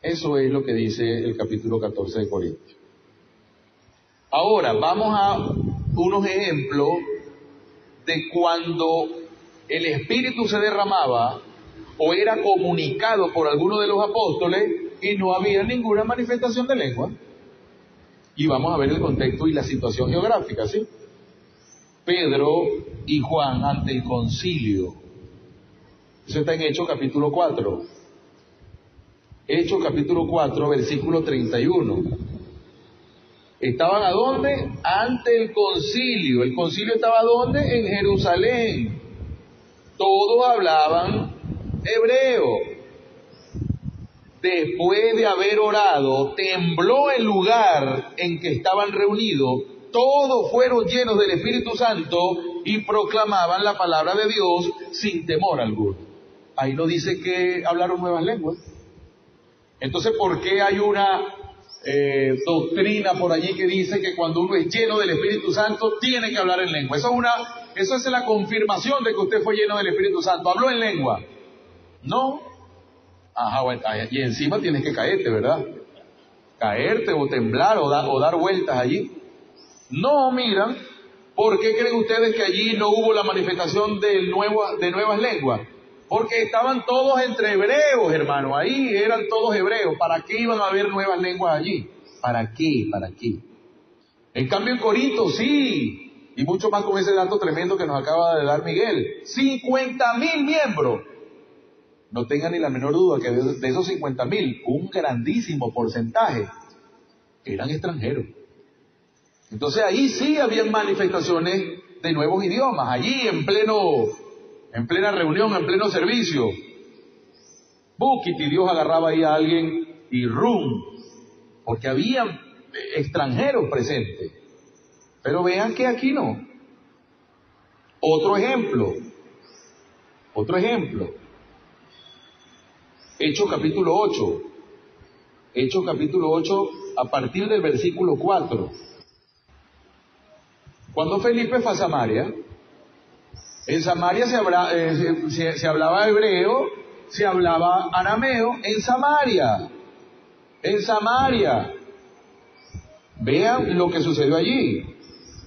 Eso es lo que dice el capítulo 14 de Corintios. Ahora, vamos a unos ejemplos de cuando el Espíritu se derramaba o era comunicado por alguno de los apóstoles y no había ninguna manifestación de lengua. Y vamos a ver el contexto y la situación geográfica, ¿sí? Pedro y Juan ante el concilio. Eso está en Hechos capítulo 4. Hechos capítulo 4, versículo 31. ¿Estaban a dónde? Ante el concilio. ¿El concilio estaba a dónde? En Jerusalén. Todos hablaban hebreo. Después de haber orado, tembló el lugar en que estaban reunidos. Todos fueron llenos del Espíritu Santo y proclamaban la palabra de Dios sin temor alguno. Ahí no dice que hablaron nuevas lenguas. Entonces, ¿por qué hay una doctrina por allí que dice que cuando uno es lleno del Espíritu Santo tiene que hablar en lengua? Eso es la confirmación de que usted fue lleno del Espíritu Santo. ¿Habló en lengua? No. Ajá, bueno, y encima tienes que caerte, ¿verdad? Caerte o temblar o dar vueltas allí. No, mira, ¿por qué creen ustedes que allí no hubo la manifestación de nuevas lenguas? Porque estaban todos entre hebreos, hermano, ahí eran todos hebreos. ¿Para qué iban a haber nuevas lenguas allí? ¿Para qué? ¿Para qué? En cambio en Corinto sí, y mucho más con ese dato tremendo que nos acaba de dar Miguel. 50,000 miembros. No tengan ni la menor duda que de esos 50,000, un grandísimo porcentaje eran extranjeros. Entonces ahí sí habían manifestaciones de nuevos idiomas, allí en plena reunión, en pleno servicio. Bukiti, Dios agarraba ahí a alguien y rum, porque había extranjeros presentes. Pero vean que aquí no. Otro ejemplo. Hechos capítulo 8. Hechos capítulo 8 a partir del versículo 4. Cuando Felipe fue a Samaria, en Samaria se hablaba hebreo, se hablaba arameo, en Samaria. Vean lo que sucedió allí.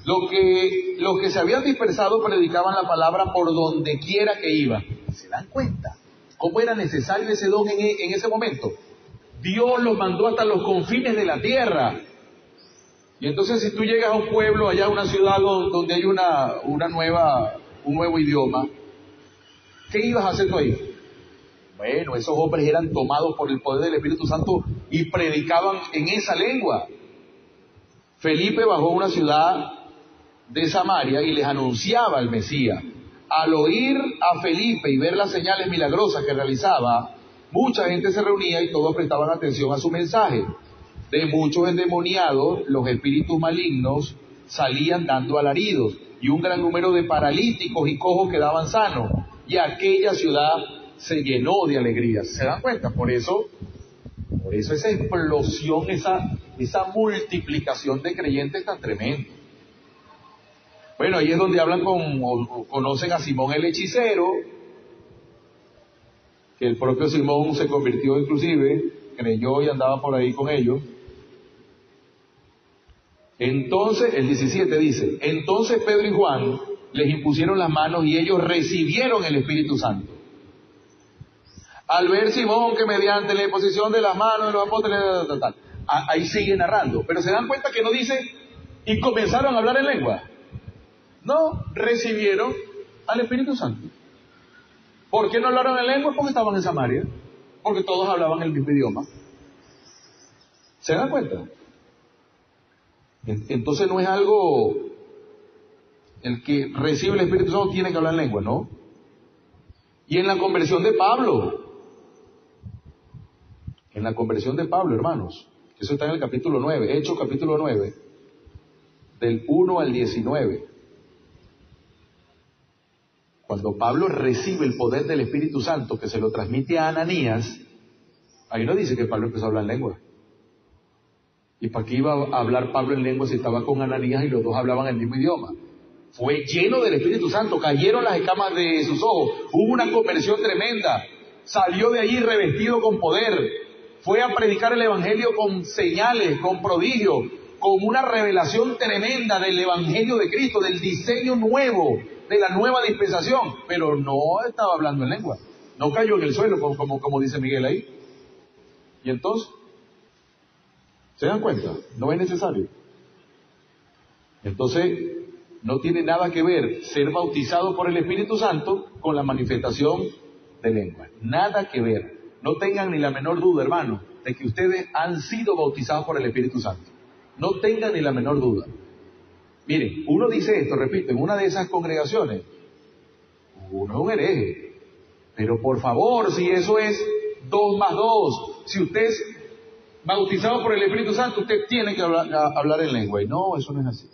Los que se habían dispersado predicaban la palabra por donde quiera que iban. ¿Se dan cuenta cómo era necesario ese don en ese momento? Dios los mandó hasta los confines de la tierra. Y entonces si tú llegas a un pueblo, allá a una ciudad donde hay un nuevo idioma, ¿qué ibas a hacer tú ahí? Bueno, esos hombres eran tomados por el poder del Espíritu Santo y predicaban en esa lengua. Felipe bajó a una ciudad de Samaria y les anunciaba al Mesías. Al oír a Felipe y ver las señales milagrosas que realizaba, mucha gente se reunía y todos prestaban atención a su mensaje. De muchos endemoniados, los espíritus malignos salían dando alaridos, y un gran número de paralíticos y cojos quedaban sanos, y aquella ciudad se llenó de alegría. ¿Se dan cuenta? Por eso esa explosión, esa multiplicación de creyentes tan tremenda. Bueno, ahí es donde conocen a Simón el hechicero, que el propio Simón se convirtió inclusive, creyó y andaba por ahí con ellos. Entonces, el 17 dice, entonces Pedro y Juan les impusieron las manos y ellos recibieron el Espíritu Santo. Al ver Simón que mediante la imposición de las manos de los apóstoles, ahí sigue narrando, pero se dan cuenta que no dice, y comenzaron a hablar en lengua. No, recibieron al Espíritu Santo. ¿Por qué no hablaron en lengua? Porque estaban en Samaria, porque todos hablaban el mismo idioma. ¿Se dan cuenta? Entonces no es algo, el que recibe el Espíritu Santo tiene que hablar en lengua, ¿no? Y en la conversión de Pablo, hermanos, eso está en el capítulo 9, Hechos capítulo 9, del 1 al 19. Cuando Pablo recibe el poder del Espíritu Santo que se lo transmite a Ananías, ahí no dice que Pablo empezó a hablar en lengua. ¿Y para qué iba a hablar Pablo en lengua si estaba con Ananías y los dos hablaban el mismo idioma? Fue lleno del Espíritu Santo, cayeron las escamas de sus ojos, hubo una conversión tremenda, salió de allí revestido con poder, fue a predicar el Evangelio con señales, con prodigios, con una revelación tremenda del Evangelio de Cristo, del diseño nuevo, de la nueva dispensación, pero no estaba hablando en lengua, no cayó en el suelo como dice Miguel ahí. Y entonces, ¿se dan cuenta? No es necesario. Entonces, no tiene nada que ver ser bautizado por el Espíritu Santo con la manifestación de lengua. Nada que ver. No tengan ni la menor duda, hermano, de que ustedes han sido bautizados por el Espíritu Santo. No tengan ni la menor duda. Miren, uno dice esto, repito, en una de esas congregaciones, uno es un hereje. Pero por favor, si eso es 2 más 2, si usted es bautizado por el Espíritu Santo, usted tiene que hablar en lengua. Y no, eso no es así.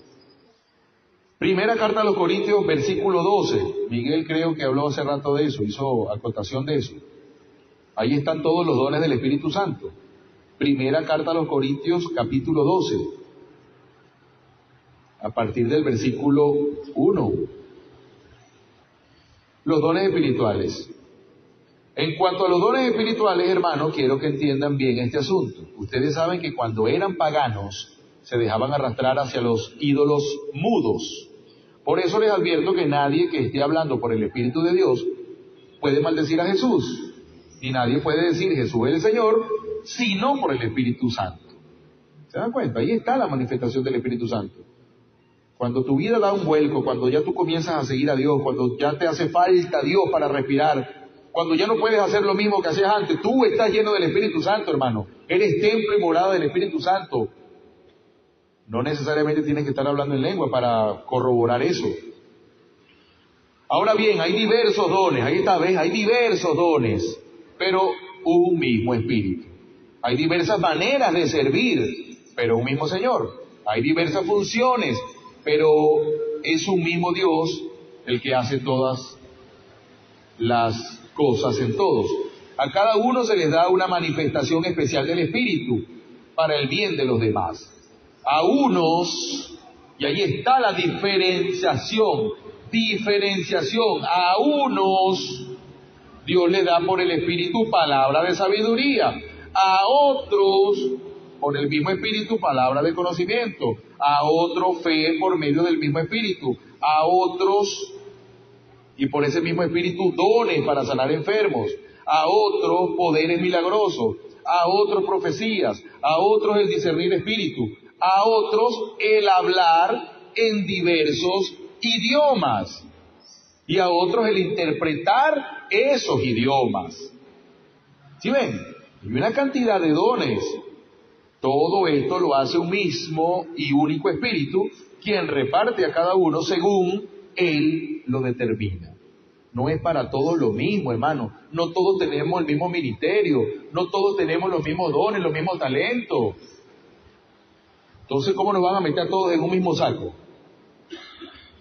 Primera carta a los Corintios, versículo 12. Miguel creo que habló hace rato de eso, hizo acotación de eso. Ahí están todos los dones del Espíritu Santo. Primera carta a los Corintios, capítulo 12. A partir del versículo 1. Los dones espirituales. En cuanto a los dones espirituales, hermanos, quiero que entiendan bien este asunto. Ustedes saben que cuando eran paganos, se dejaban arrastrar hacia los ídolos mudos. Por eso les advierto que nadie que esté hablando por el Espíritu de Dios puede maldecir a Jesús, ni nadie puede decir Jesús es el Señor, sino por el Espíritu Santo. ¿Se dan cuenta? Ahí está la manifestación del Espíritu Santo. Cuando tu vida da un vuelco, cuando ya tú comienzas a seguir a Dios, cuando ya te hace falta Dios para respirar, cuando ya no puedes hacer lo mismo que hacías antes, tú estás lleno del Espíritu Santo, hermano. Eres templo y morada del Espíritu Santo. No necesariamente tienes que estar hablando en lengua para corroborar eso. Ahora bien, hay diversos dones, ahí está, ¿ves? Hay diversos dones, pero un mismo Espíritu. Hay diversas maneras de servir, pero un mismo Señor. Hay diversas funciones, pero es un mismo Dios el que hace todas las cosas en todos. A cada uno se les da una manifestación especial del Espíritu para el bien de los demás. A unos, y ahí está la diferenciación, a unos Dios le da por el Espíritu palabra de sabiduría, a otros por el mismo Espíritu palabra de conocimiento, a otros fe por medio del mismo Espíritu, a otros y por ese mismo Espíritu dones para sanar enfermos, a otros poderes milagrosos, a otros profecías, a otros el discernir espíritu, a otros el hablar en diversos idiomas y a otros el interpretar esos idiomas. ¿Sí ven? Hay una cantidad de dones. Todo esto lo hace un mismo y único Espíritu, quien reparte a cada uno según Él lo determina. No es para todos lo mismo, hermano. No todos tenemos el mismo ministerio, no todos tenemos los mismos dones, los mismos talentos. Entonces, ¿cómo nos van a meter a todos en un mismo saco?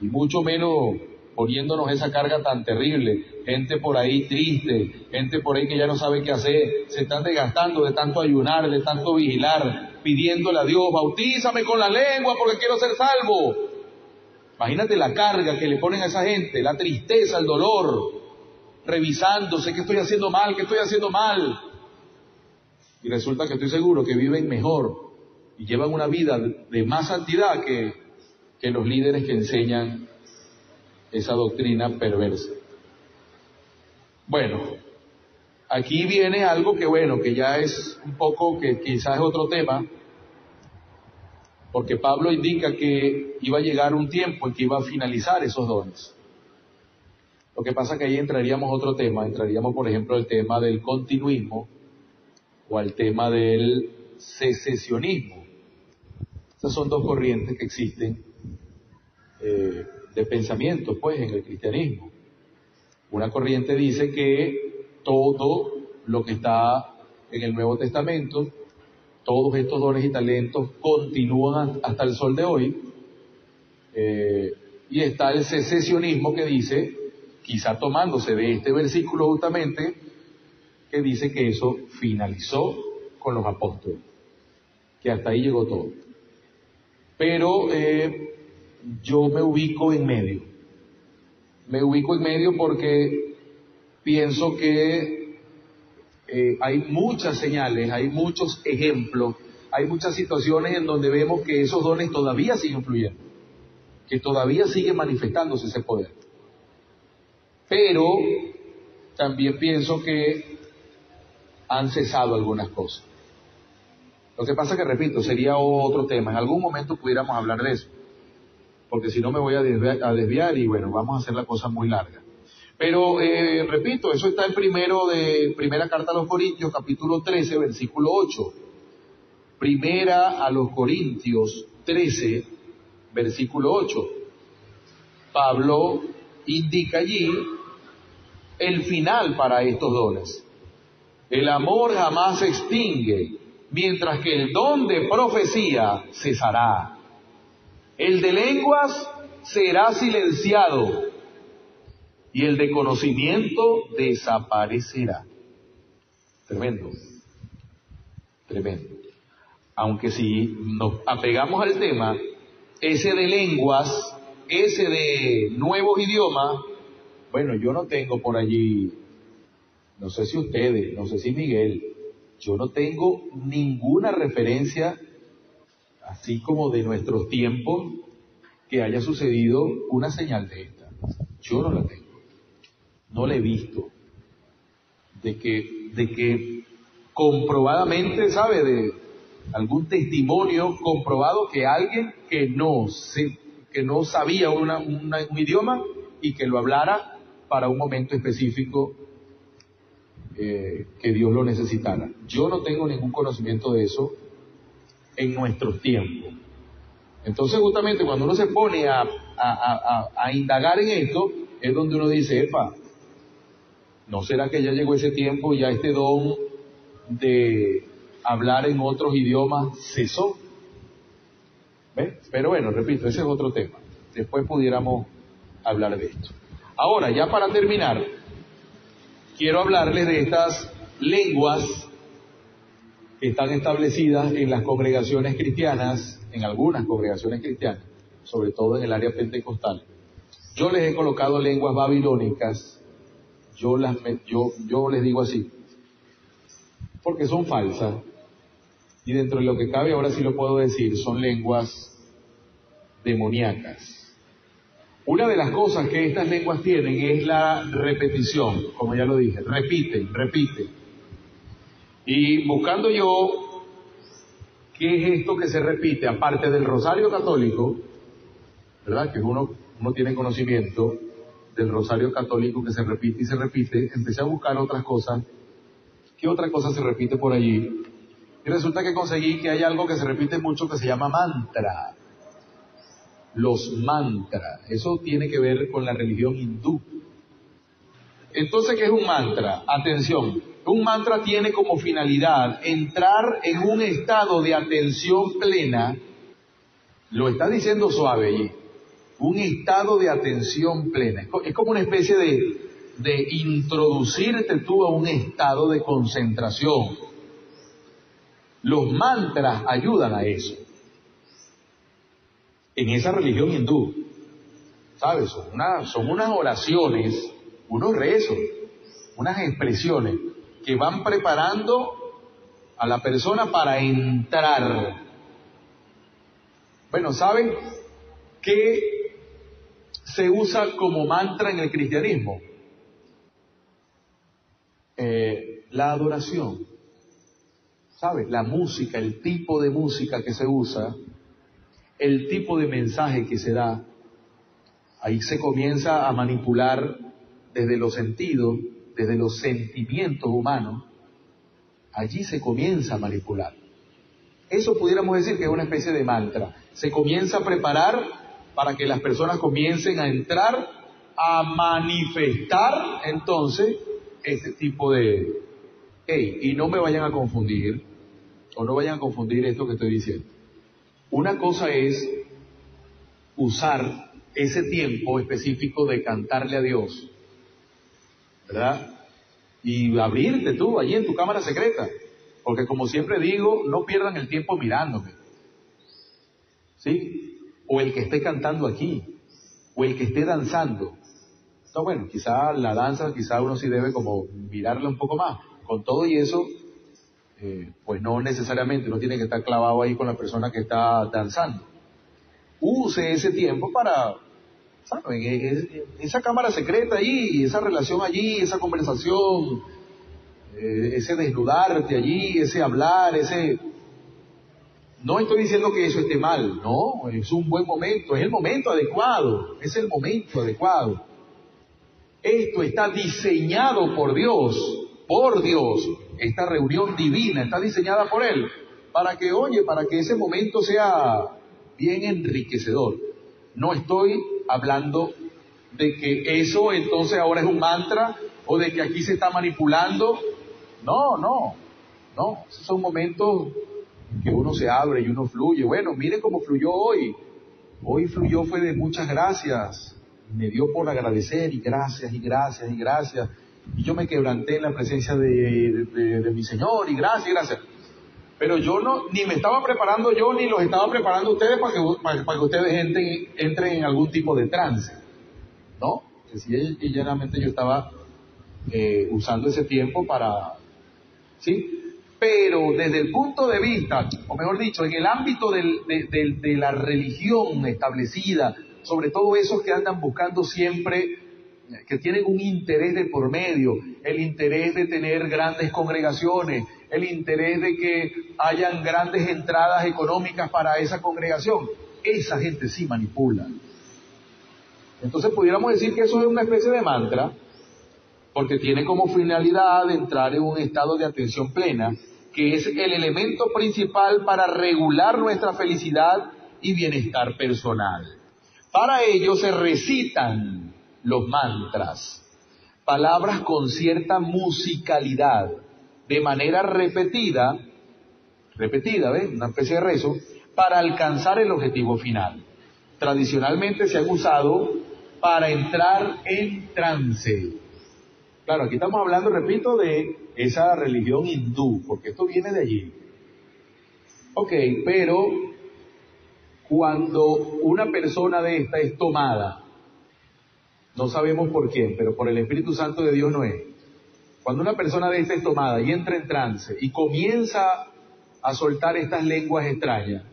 Y mucho menos poniéndonos esa carga tan terrible. Gente por ahí triste, gente por ahí que ya no sabe qué hacer, se están desgastando de tanto ayunar, de tanto vigilar, pidiéndole a Dios, bautízame con la lengua porque quiero ser salvo. Imagínate la carga que le ponen a esa gente, la tristeza, el dolor, revisándose, ¿qué estoy haciendo mal? ¿Qué estoy haciendo mal? Y resulta que estoy seguro que viven mejor y llevan una vida de más santidad que los líderes que enseñan esa doctrina perversa. Bueno, aquí viene algo que bueno, que ya es un poco, que quizás es otro tema, porque Pablo indica que iba a llegar un tiempo en que iba a finalizar esos dones. Lo que pasa es que ahí entraríamos a otro tema, entraríamos por ejemplo al tema del continuismo o al tema del secesionismo. Estas son dos corrientes que existen de pensamiento, pues, en el cristianismo. Una corriente dice que todo lo que está en el Nuevo Testamento, todos estos dones y talentos continúan hasta el sol de hoy, y está el secesionismo que dice, quizá tomándose de este versículo justamente, que dice que eso finalizó con los apóstoles, que hasta ahí llegó todo. Pero yo me ubico en medio. Me ubico en medio porque pienso que hay muchas señales, hay muchos ejemplos, hay muchas situaciones en donde vemos que esos dones todavía siguen fluyendo, que todavía sigue manifestándose ese poder. Pero también pienso que han cesado algunas cosas. Lo que pasa que, repito, sería otro tema. En algún momento pudiéramos hablar de eso, porque si no me voy a desviar y bueno, vamos a hacer la cosa muy larga. Pero, repito, eso está en primera carta a los Corintios, capítulo 13, versículo 8. Primera a los Corintios 13, versículo 8. Pablo indica allí el final para estos dones. El amor jamás se extingue, mientras que el don de profecía cesará. El de lenguas será silenciado y el de conocimiento desaparecerá. Tremendo, tremendo. Aunque si nos apegamos al tema, ese de lenguas, ese de nuevos idiomas, bueno, yo no tengo por allí, no sé si ustedes, no sé si Miguel, yo no tengo ninguna referencia, así como de nuestros tiempos, que haya sucedido una señal de esta. Yo no la tengo, no la he visto, de que comprobadamente, ¿sabe? De algún testimonio comprobado que alguien que no sabía un idioma y que lo hablara para un momento específico que Dios lo necesitara. Yo no tengo ningún conocimiento de eso en nuestros tiempos. Entonces justamente cuando uno se pone a indagar en esto, es donde uno dice, epa, ¿no será que ya llegó ese tiempo y ya este don de hablar en otros idiomas cesó? ¿Ves? Pero bueno, repito, ese es otro tema. Después pudiéramos hablar de esto. Ahora, ya para terminar, quiero hablarles de estas lenguas que están establecidas en las congregaciones cristianas, en algunas congregaciones cristianas, sobre todo en el área pentecostal. Yo les he colocado lenguas babilónicas, yo les digo así, porque son falsas, y dentro de lo que cabe, ahora sí lo puedo decir, son lenguas demoníacas. Una de las cosas que estas lenguas tienen es la repetición, como ya lo dije, repiten. Y buscando yo qué es esto que se repite, aparte del rosario católico, ¿verdad? Que uno tiene conocimiento del rosario católico que se repite y se repite, empecé a buscar otras cosas. ¿Qué otra cosa se repite por allí? Y resulta que conseguí que hay algo que se repite mucho que se llama mantra. Los mantras, eso tiene que ver con la religión hindú. Entonces, ¿qué es un mantra? Atención, un mantra tiene como finalidad entrar en un estado de atención plena, lo está diciendo suave allí, un estado de atención plena. Es como una especie de introducirte tú a un estado de concentración. Los mantras ayudan a eso. En esa religión hindú, ¿sabes? Son unas oraciones, unos rezos, unas expresiones que van preparando a la persona para entrar. Bueno, ¿saben qué se usa como mantra en el cristianismo? La adoración, ¿sabes? La música, el tipo de música que se usa, el tipo de mensaje que se da, ahí se comienza a manipular desde los sentidos, desde los sentimientos humanos, allí se comienza a manipular. Eso pudiéramos decir que es una especie de mantra. Se comienza a preparar para que las personas comiencen a entrar, a manifestar entonces este tipo de... y no me vayan a confundir, o no vayan a confundir esto que estoy diciendo. Una cosa es usar ese tiempo específico de cantarle a Dios, ¿verdad? Y abrirte tú allí en tu cámara secreta, porque como siempre digo, no pierdan el tiempo mirándome, ¿sí? O el que esté cantando aquí, o el que esté danzando. No, bueno, quizá la danza, quizá uno sí debe como mirarla un poco más. Con todo y eso, pues no necesariamente uno tiene que estar clavado ahí con la persona que está danzando. Use ese tiempo para, ¿saben? Esa cámara secreta allí, esa relación allí, esa conversación, ese desnudarte allí, ese hablar, ese... No estoy diciendo que eso esté mal, no, es un buen momento, es el momento adecuado, es el momento adecuado. Esto está diseñado por Dios, esta reunión divina está diseñada por Él, para que ese momento sea bien enriquecedor. No estoy hablando de que eso entonces ahora es un mantra, o de que aquí se está manipulando. No, esos son momentos en que uno se abre y uno fluye. Bueno, mire cómo fluyó hoy. Hoy fluyó, fue de muchas gracias. Me dio por agradecer, y gracias, y gracias, y gracias. Y yo me quebranté en la presencia de mi Señor, y gracias. Pero yo ni me estaba preparando yo, ni los estaba preparando ustedes para que ustedes entren en algún tipo de trance. ¿No? Sencillamente y llanamente yo estaba usando ese tiempo para... ¿Sí? Pero desde el punto de vista, o mejor dicho, en el ámbito de la religión establecida, sobre todo esos que andan buscando siempre, que tienen un interés de por medio, el interés de tener grandes congregaciones, el interés de que hayan grandes entradas económicas para esa congregación, esa gente sí manipula. Entonces pudiéramos decir que eso es una especie de mantra, porque tiene como finalidad entrar en un estado de atención plena, que es el elemento principal para regular nuestra felicidad y bienestar personal. Para ello se recitan los mantras, palabras con cierta musicalidad, de manera repetida, ¿ves? Una especie de rezo, para alcanzar el objetivo final. Tradicionalmente se han usado para entrar en trance. Claro, aquí estamos hablando, repito, de esa religión hindú, porque esto viene de allí. Ok, pero cuando una persona de esta es tomada, no sabemos por quién, pero por el Espíritu Santo de Dios no es. Cuando una persona de esta es tomada y entra en trance y comienza a soltar estas lenguas extrañas,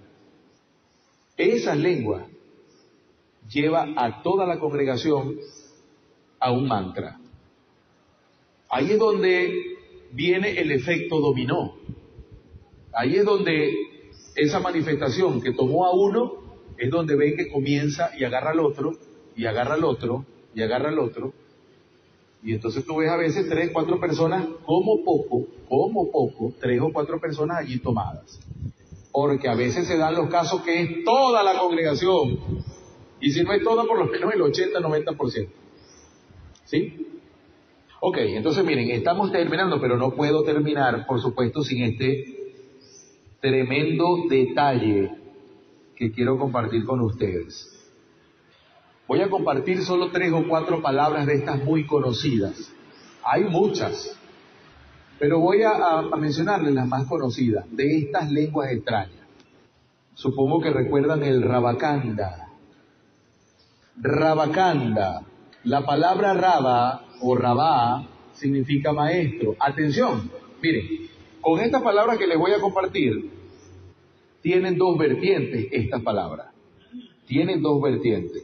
esas lenguas lleva a toda la congregación a un mantra. Ahí es donde viene el efecto dominó. Ahí es donde esa manifestación que tomó a uno, es donde ven que comienza y agarra al otro, y agarra al otro, y agarra al otro. Y entonces tú ves a veces 3, 4 personas, como poco, 3 o 4 personas allí tomadas. Porque a veces se dan los casos que es toda la congregación. Y si no es toda, por lo menos el 80, 90%. ¿Sí? Ok, entonces miren, estamos terminando, pero no puedo terminar, por supuesto, sin este tremendo detalle que quiero compartir con ustedes. Voy a compartir solo 3 o 4 palabras de estas muy conocidas. Hay muchas, pero voy a mencionarles las más conocidas, de estas lenguas extrañas. Supongo que recuerdan el Rabakanda. Rabakanda, la palabra Raba o Rabá significa maestro. Atención, miren, con estas palabras que les voy a compartir, tienen 2 vertientes estas palabras. Tienen 2 vertientes.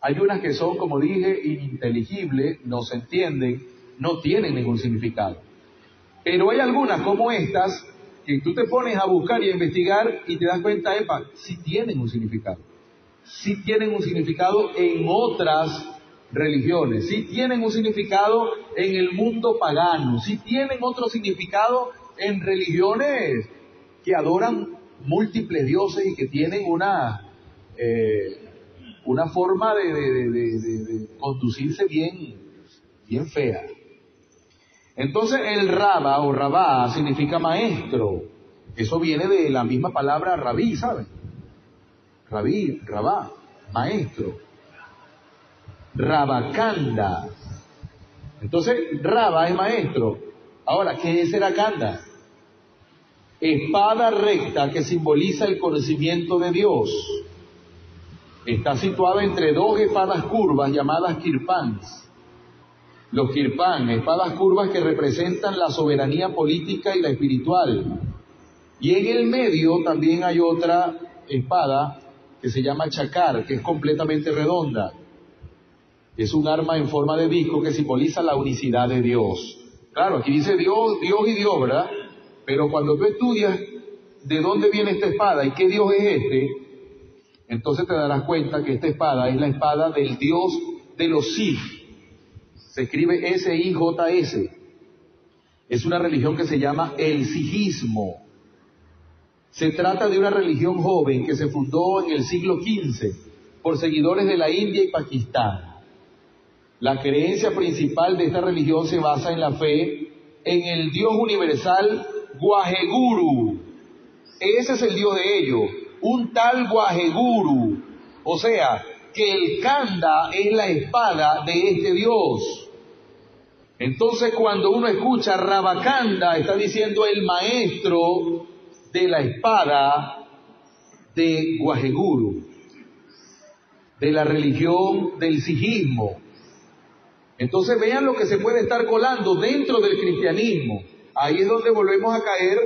Hay unas que son, como dije, ininteligibles, no se entienden, no tienen ningún significado. Pero hay algunas como estas que tú te pones a buscar y a investigar y te das cuenta, epa, sí tienen un significado. Sí tienen un significado en otras religiones, sí tienen un significado en el mundo pagano, sí tienen otro significado en religiones que adoran múltiples dioses y que tienen una forma de conducirse bien fea. Entonces el Rabba o Rabá significa maestro. Eso viene de la misma palabra rabí, ¿saben? Rabí, Rabá, maestro. Rabakanda. Entonces Rabba es maestro. Ahora, ¿qué es Erakanda? Espada recta que simboliza el conocimiento de Dios. Está situada entre dos espadas curvas llamadas kirpans. Los kirpan, espadas curvas que representan la soberanía política y la espiritual. Y en el medio también hay otra espada que se llama chakar, que es completamente redonda. Es un arma en forma de disco que simboliza la unicidad de Dios. Claro, aquí dice Dios y Dios, ¿verdad? Pero cuando tú estudias de dónde viene esta espada y qué Dios es este, entonces te darás cuenta que esta espada es la espada del Dios de los Sij. Se escribe S-I-J-S. Es una religión que se llama el sijismo. Se trata de una religión joven que se fundó en el siglo XV por seguidores de la India y Pakistán. La creencia principal de esta religión se basa en la fe en el Dios universal Waheguru. Ese es el Dios de ellos, un tal Waheguru. O sea, que el Kanda es la espada de este Dios. Entonces cuando uno escucha Rabakanda, está diciendo el maestro de la espada de Waheguru, de la religión del sijismo. Entonces vean lo que se puede estar colando dentro del cristianismo. Ahí es donde volvemos a caer,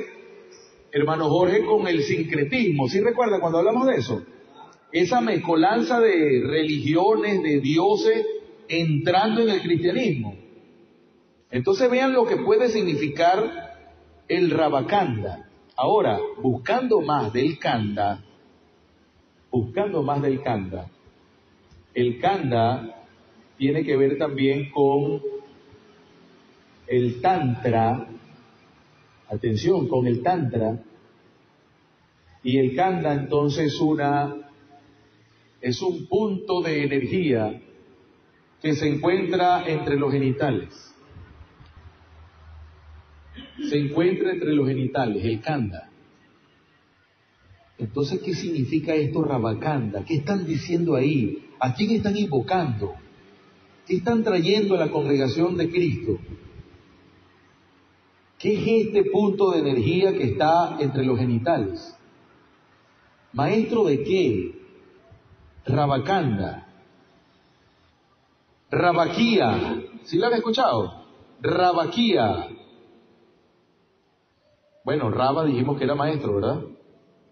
hermano Jorge, con el sincretismo. ¿Sí recuerda cuando hablamos de eso? Esa mezcolanza de religiones, de dioses, entrando en el cristianismo. Entonces vean lo que puede significar el Rabakanda. Ahora, buscando más del Kanda, el Kanda tiene que ver también con el Tantra, atención, con el Tantra, y el Kanda entonces es un punto de energía que se encuentra entre los genitales. Se encuentra entre los genitales, el Kanda. Entonces, ¿qué significa esto Rabakanda? ¿Qué están diciendo ahí? ¿A quién están invocando? ¿Qué están trayendo a la congregación de Cristo? ¿Qué es este punto de energía que está entre los genitales? ¿Maestro de qué? Rabakanda. Rabaquía. ¿Sí lo han escuchado? Rabaquía. Bueno, Raba dijimos que era maestro, ¿verdad?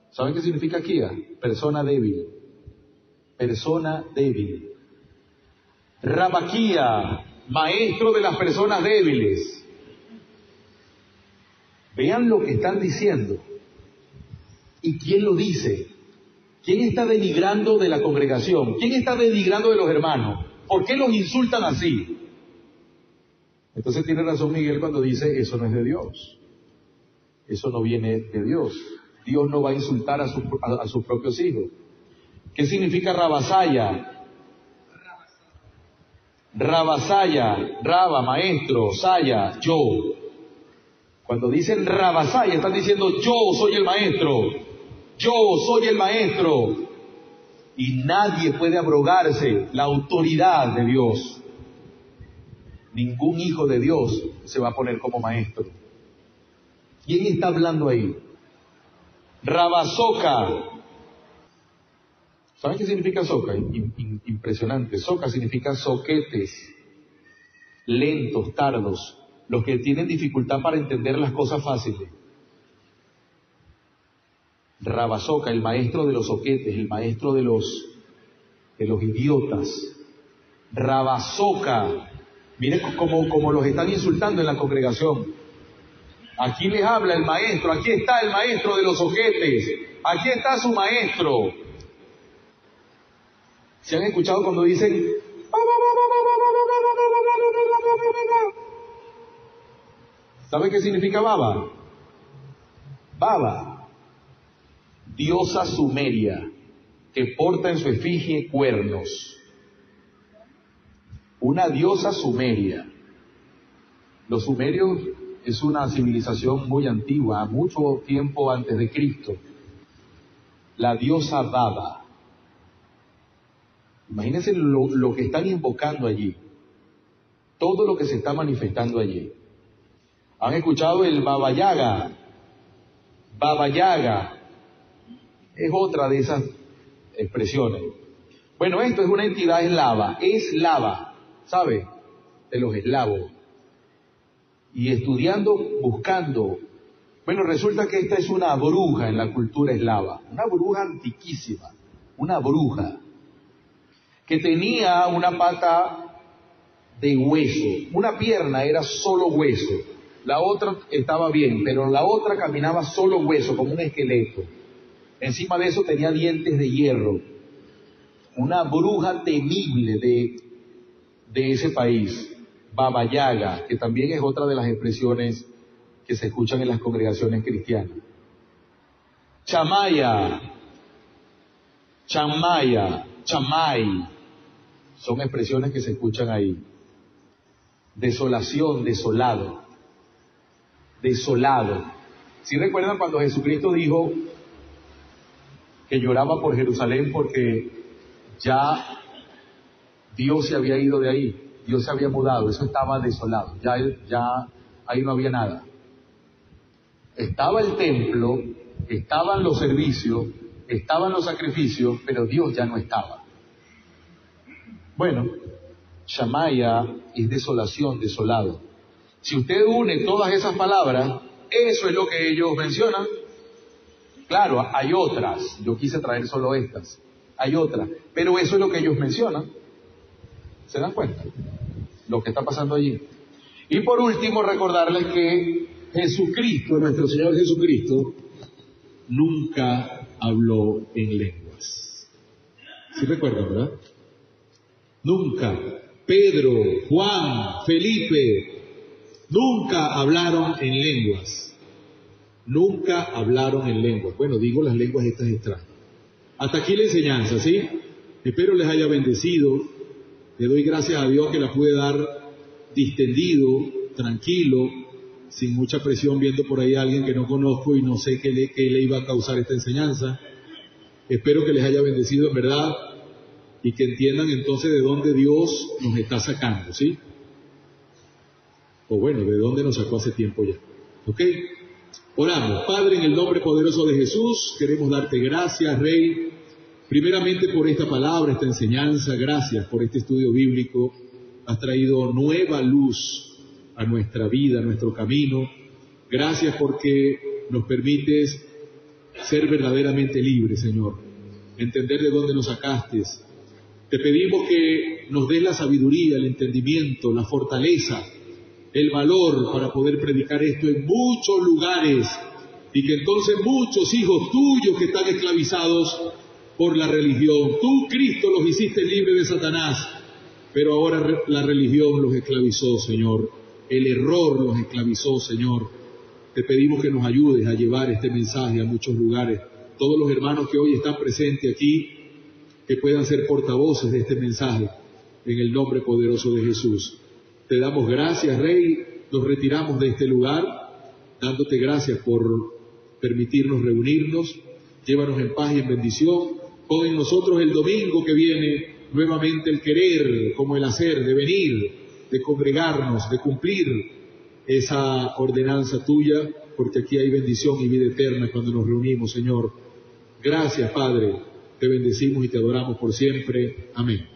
¿Saben qué significa Kia? Persona débil. Persona débil. Rabaquía, maestro de las personas débiles. Vean lo que están diciendo. ¿Y quién lo dice? ¿Quién está denigrando de la congregación? ¿Quién está denigrando de los hermanos? ¿Por qué los insultan así? Entonces tiene razón Miguel cuando dice, eso no es de Dios. Eso no viene de Dios. Dios no va a insultar a sus propios hijos. ¿Qué significa Rabasaya? Rabasaya, Raba, maestro, Saya, yo. Cuando dicen Rabasaya, están diciendo yo soy el maestro. Yo soy el maestro. Y nadie puede abrogarse la autoridad de Dios. Ningún hijo de Dios se va a poner como maestro. ¿Quién está hablando ahí? Rabasoka. ¿Saben qué significa soca? Impresionante. Soca significa soquetes, lentos, tardos, los que tienen dificultad para entender las cosas fáciles. Rabasoka, el maestro de los soquetes, el maestro de los idiotas. Rabasoka. Miren cómo los están insultando en la congregación. Aquí les habla el maestro, aquí está el maestro de los ojetes, aquí está su maestro. ¿Se han escuchado cuando dicen? ¿Saben qué significa baba? Baba, diosa sumeria, que porta en su efigie cuernos. Una diosa sumeria. Los sumerios es una civilización muy antigua, mucho tiempo antes de Cristo. La diosa Baba. Imagínense lo que están invocando allí. Todo lo que se está manifestando allí. ¿Han escuchado el Baba Yaga? Baba Yaga es otra de esas expresiones. Bueno, esto es una entidad eslava, ¿sabe? De los eslavos. Y estudiando, buscando. Bueno, resulta que esta es una bruja en la cultura eslava. Una bruja antiquísima. Una bruja. Que tenía una pata de hueso. Una pierna era solo hueso. La otra estaba bien, pero la otra caminaba solo hueso, como un esqueleto. Encima de eso tenía dientes de hierro. Una bruja temible de ese país. Baba Yaga, que también es otra de las expresiones que se escuchan en las congregaciones cristianas. Chamaya, chamay, son expresiones que se escuchan ahí. Desolación, desolado. ¿Sí recuerdan cuando Jesucristo dijo que lloraba por Jerusalén porque ya Dios se había ido de ahí? Dios se había mudado, eso estaba desolado, ya ahí no había nada. Estaba el templo, estaban los servicios, estaban los sacrificios, pero Dios ya no estaba. Bueno, Shamaya es desolación, desolado. Si usted une todas esas palabras, eso es lo que ellos mencionan. Claro, hay otras, yo quise traer solo estas, hay otras, pero eso es lo que ellos mencionan. ¿Se dan cuenta? Lo que está pasando allí. Y por último, recordarles que Jesucristo, nuestro Señor Jesucristo, nunca habló en lenguas. ¿Sí recuerdan, verdad? Nunca. Pedro, Juan, Felipe, nunca hablaron en lenguas. Nunca hablaron en lenguas. Bueno, digo las lenguas estas extrañas. Hasta aquí la enseñanza, ¿sí? Espero les haya bendecido. Le doy gracias a Dios que la pude dar distendido, tranquilo, sin mucha presión, viendo por ahí a alguien que no conozco y no sé qué le iba a causar esta enseñanza. Espero que les haya bendecido en verdad y que entiendan entonces de dónde Dios nos está sacando, ¿sí? O bueno, de dónde nos sacó hace tiempo ya. ¿Ok? Oramos. Padre, en el nombre poderoso de Jesús, queremos darte gracias, Rey. Primeramente por esta palabra, esta enseñanza, gracias por este estudio bíblico. Has traído nueva luz a nuestra vida, a nuestro camino. Gracias porque nos permites ser verdaderamente libres, Señor. Entender de dónde nos sacaste. Te pedimos que nos des la sabiduría, el entendimiento, la fortaleza, el valor para poder predicar esto en muchos lugares y que entonces muchos hijos tuyos que están esclavizados por la religión. Tú, Cristo, los hiciste libres de Satanás, pero ahora la religión los esclavizó, Señor. El error los esclavizó, Señor. Te pedimos que nos ayudes a llevar este mensaje a muchos lugares. Todos los hermanos que hoy están presentes aquí, que puedan ser portavoces de este mensaje, en el nombre poderoso de Jesús. Te damos gracias, Rey. Nos retiramos de este lugar, dándote gracias por permitirnos reunirnos. Llévanos en paz y en bendición. Pon en nosotros el domingo que viene nuevamente el querer como el hacer, de venir, de congregarnos, de cumplir esa ordenanza tuya, porque aquí hay bendición y vida eterna cuando nos reunimos, Señor. Gracias, Padre. Te bendecimos y te adoramos por siempre. Amén.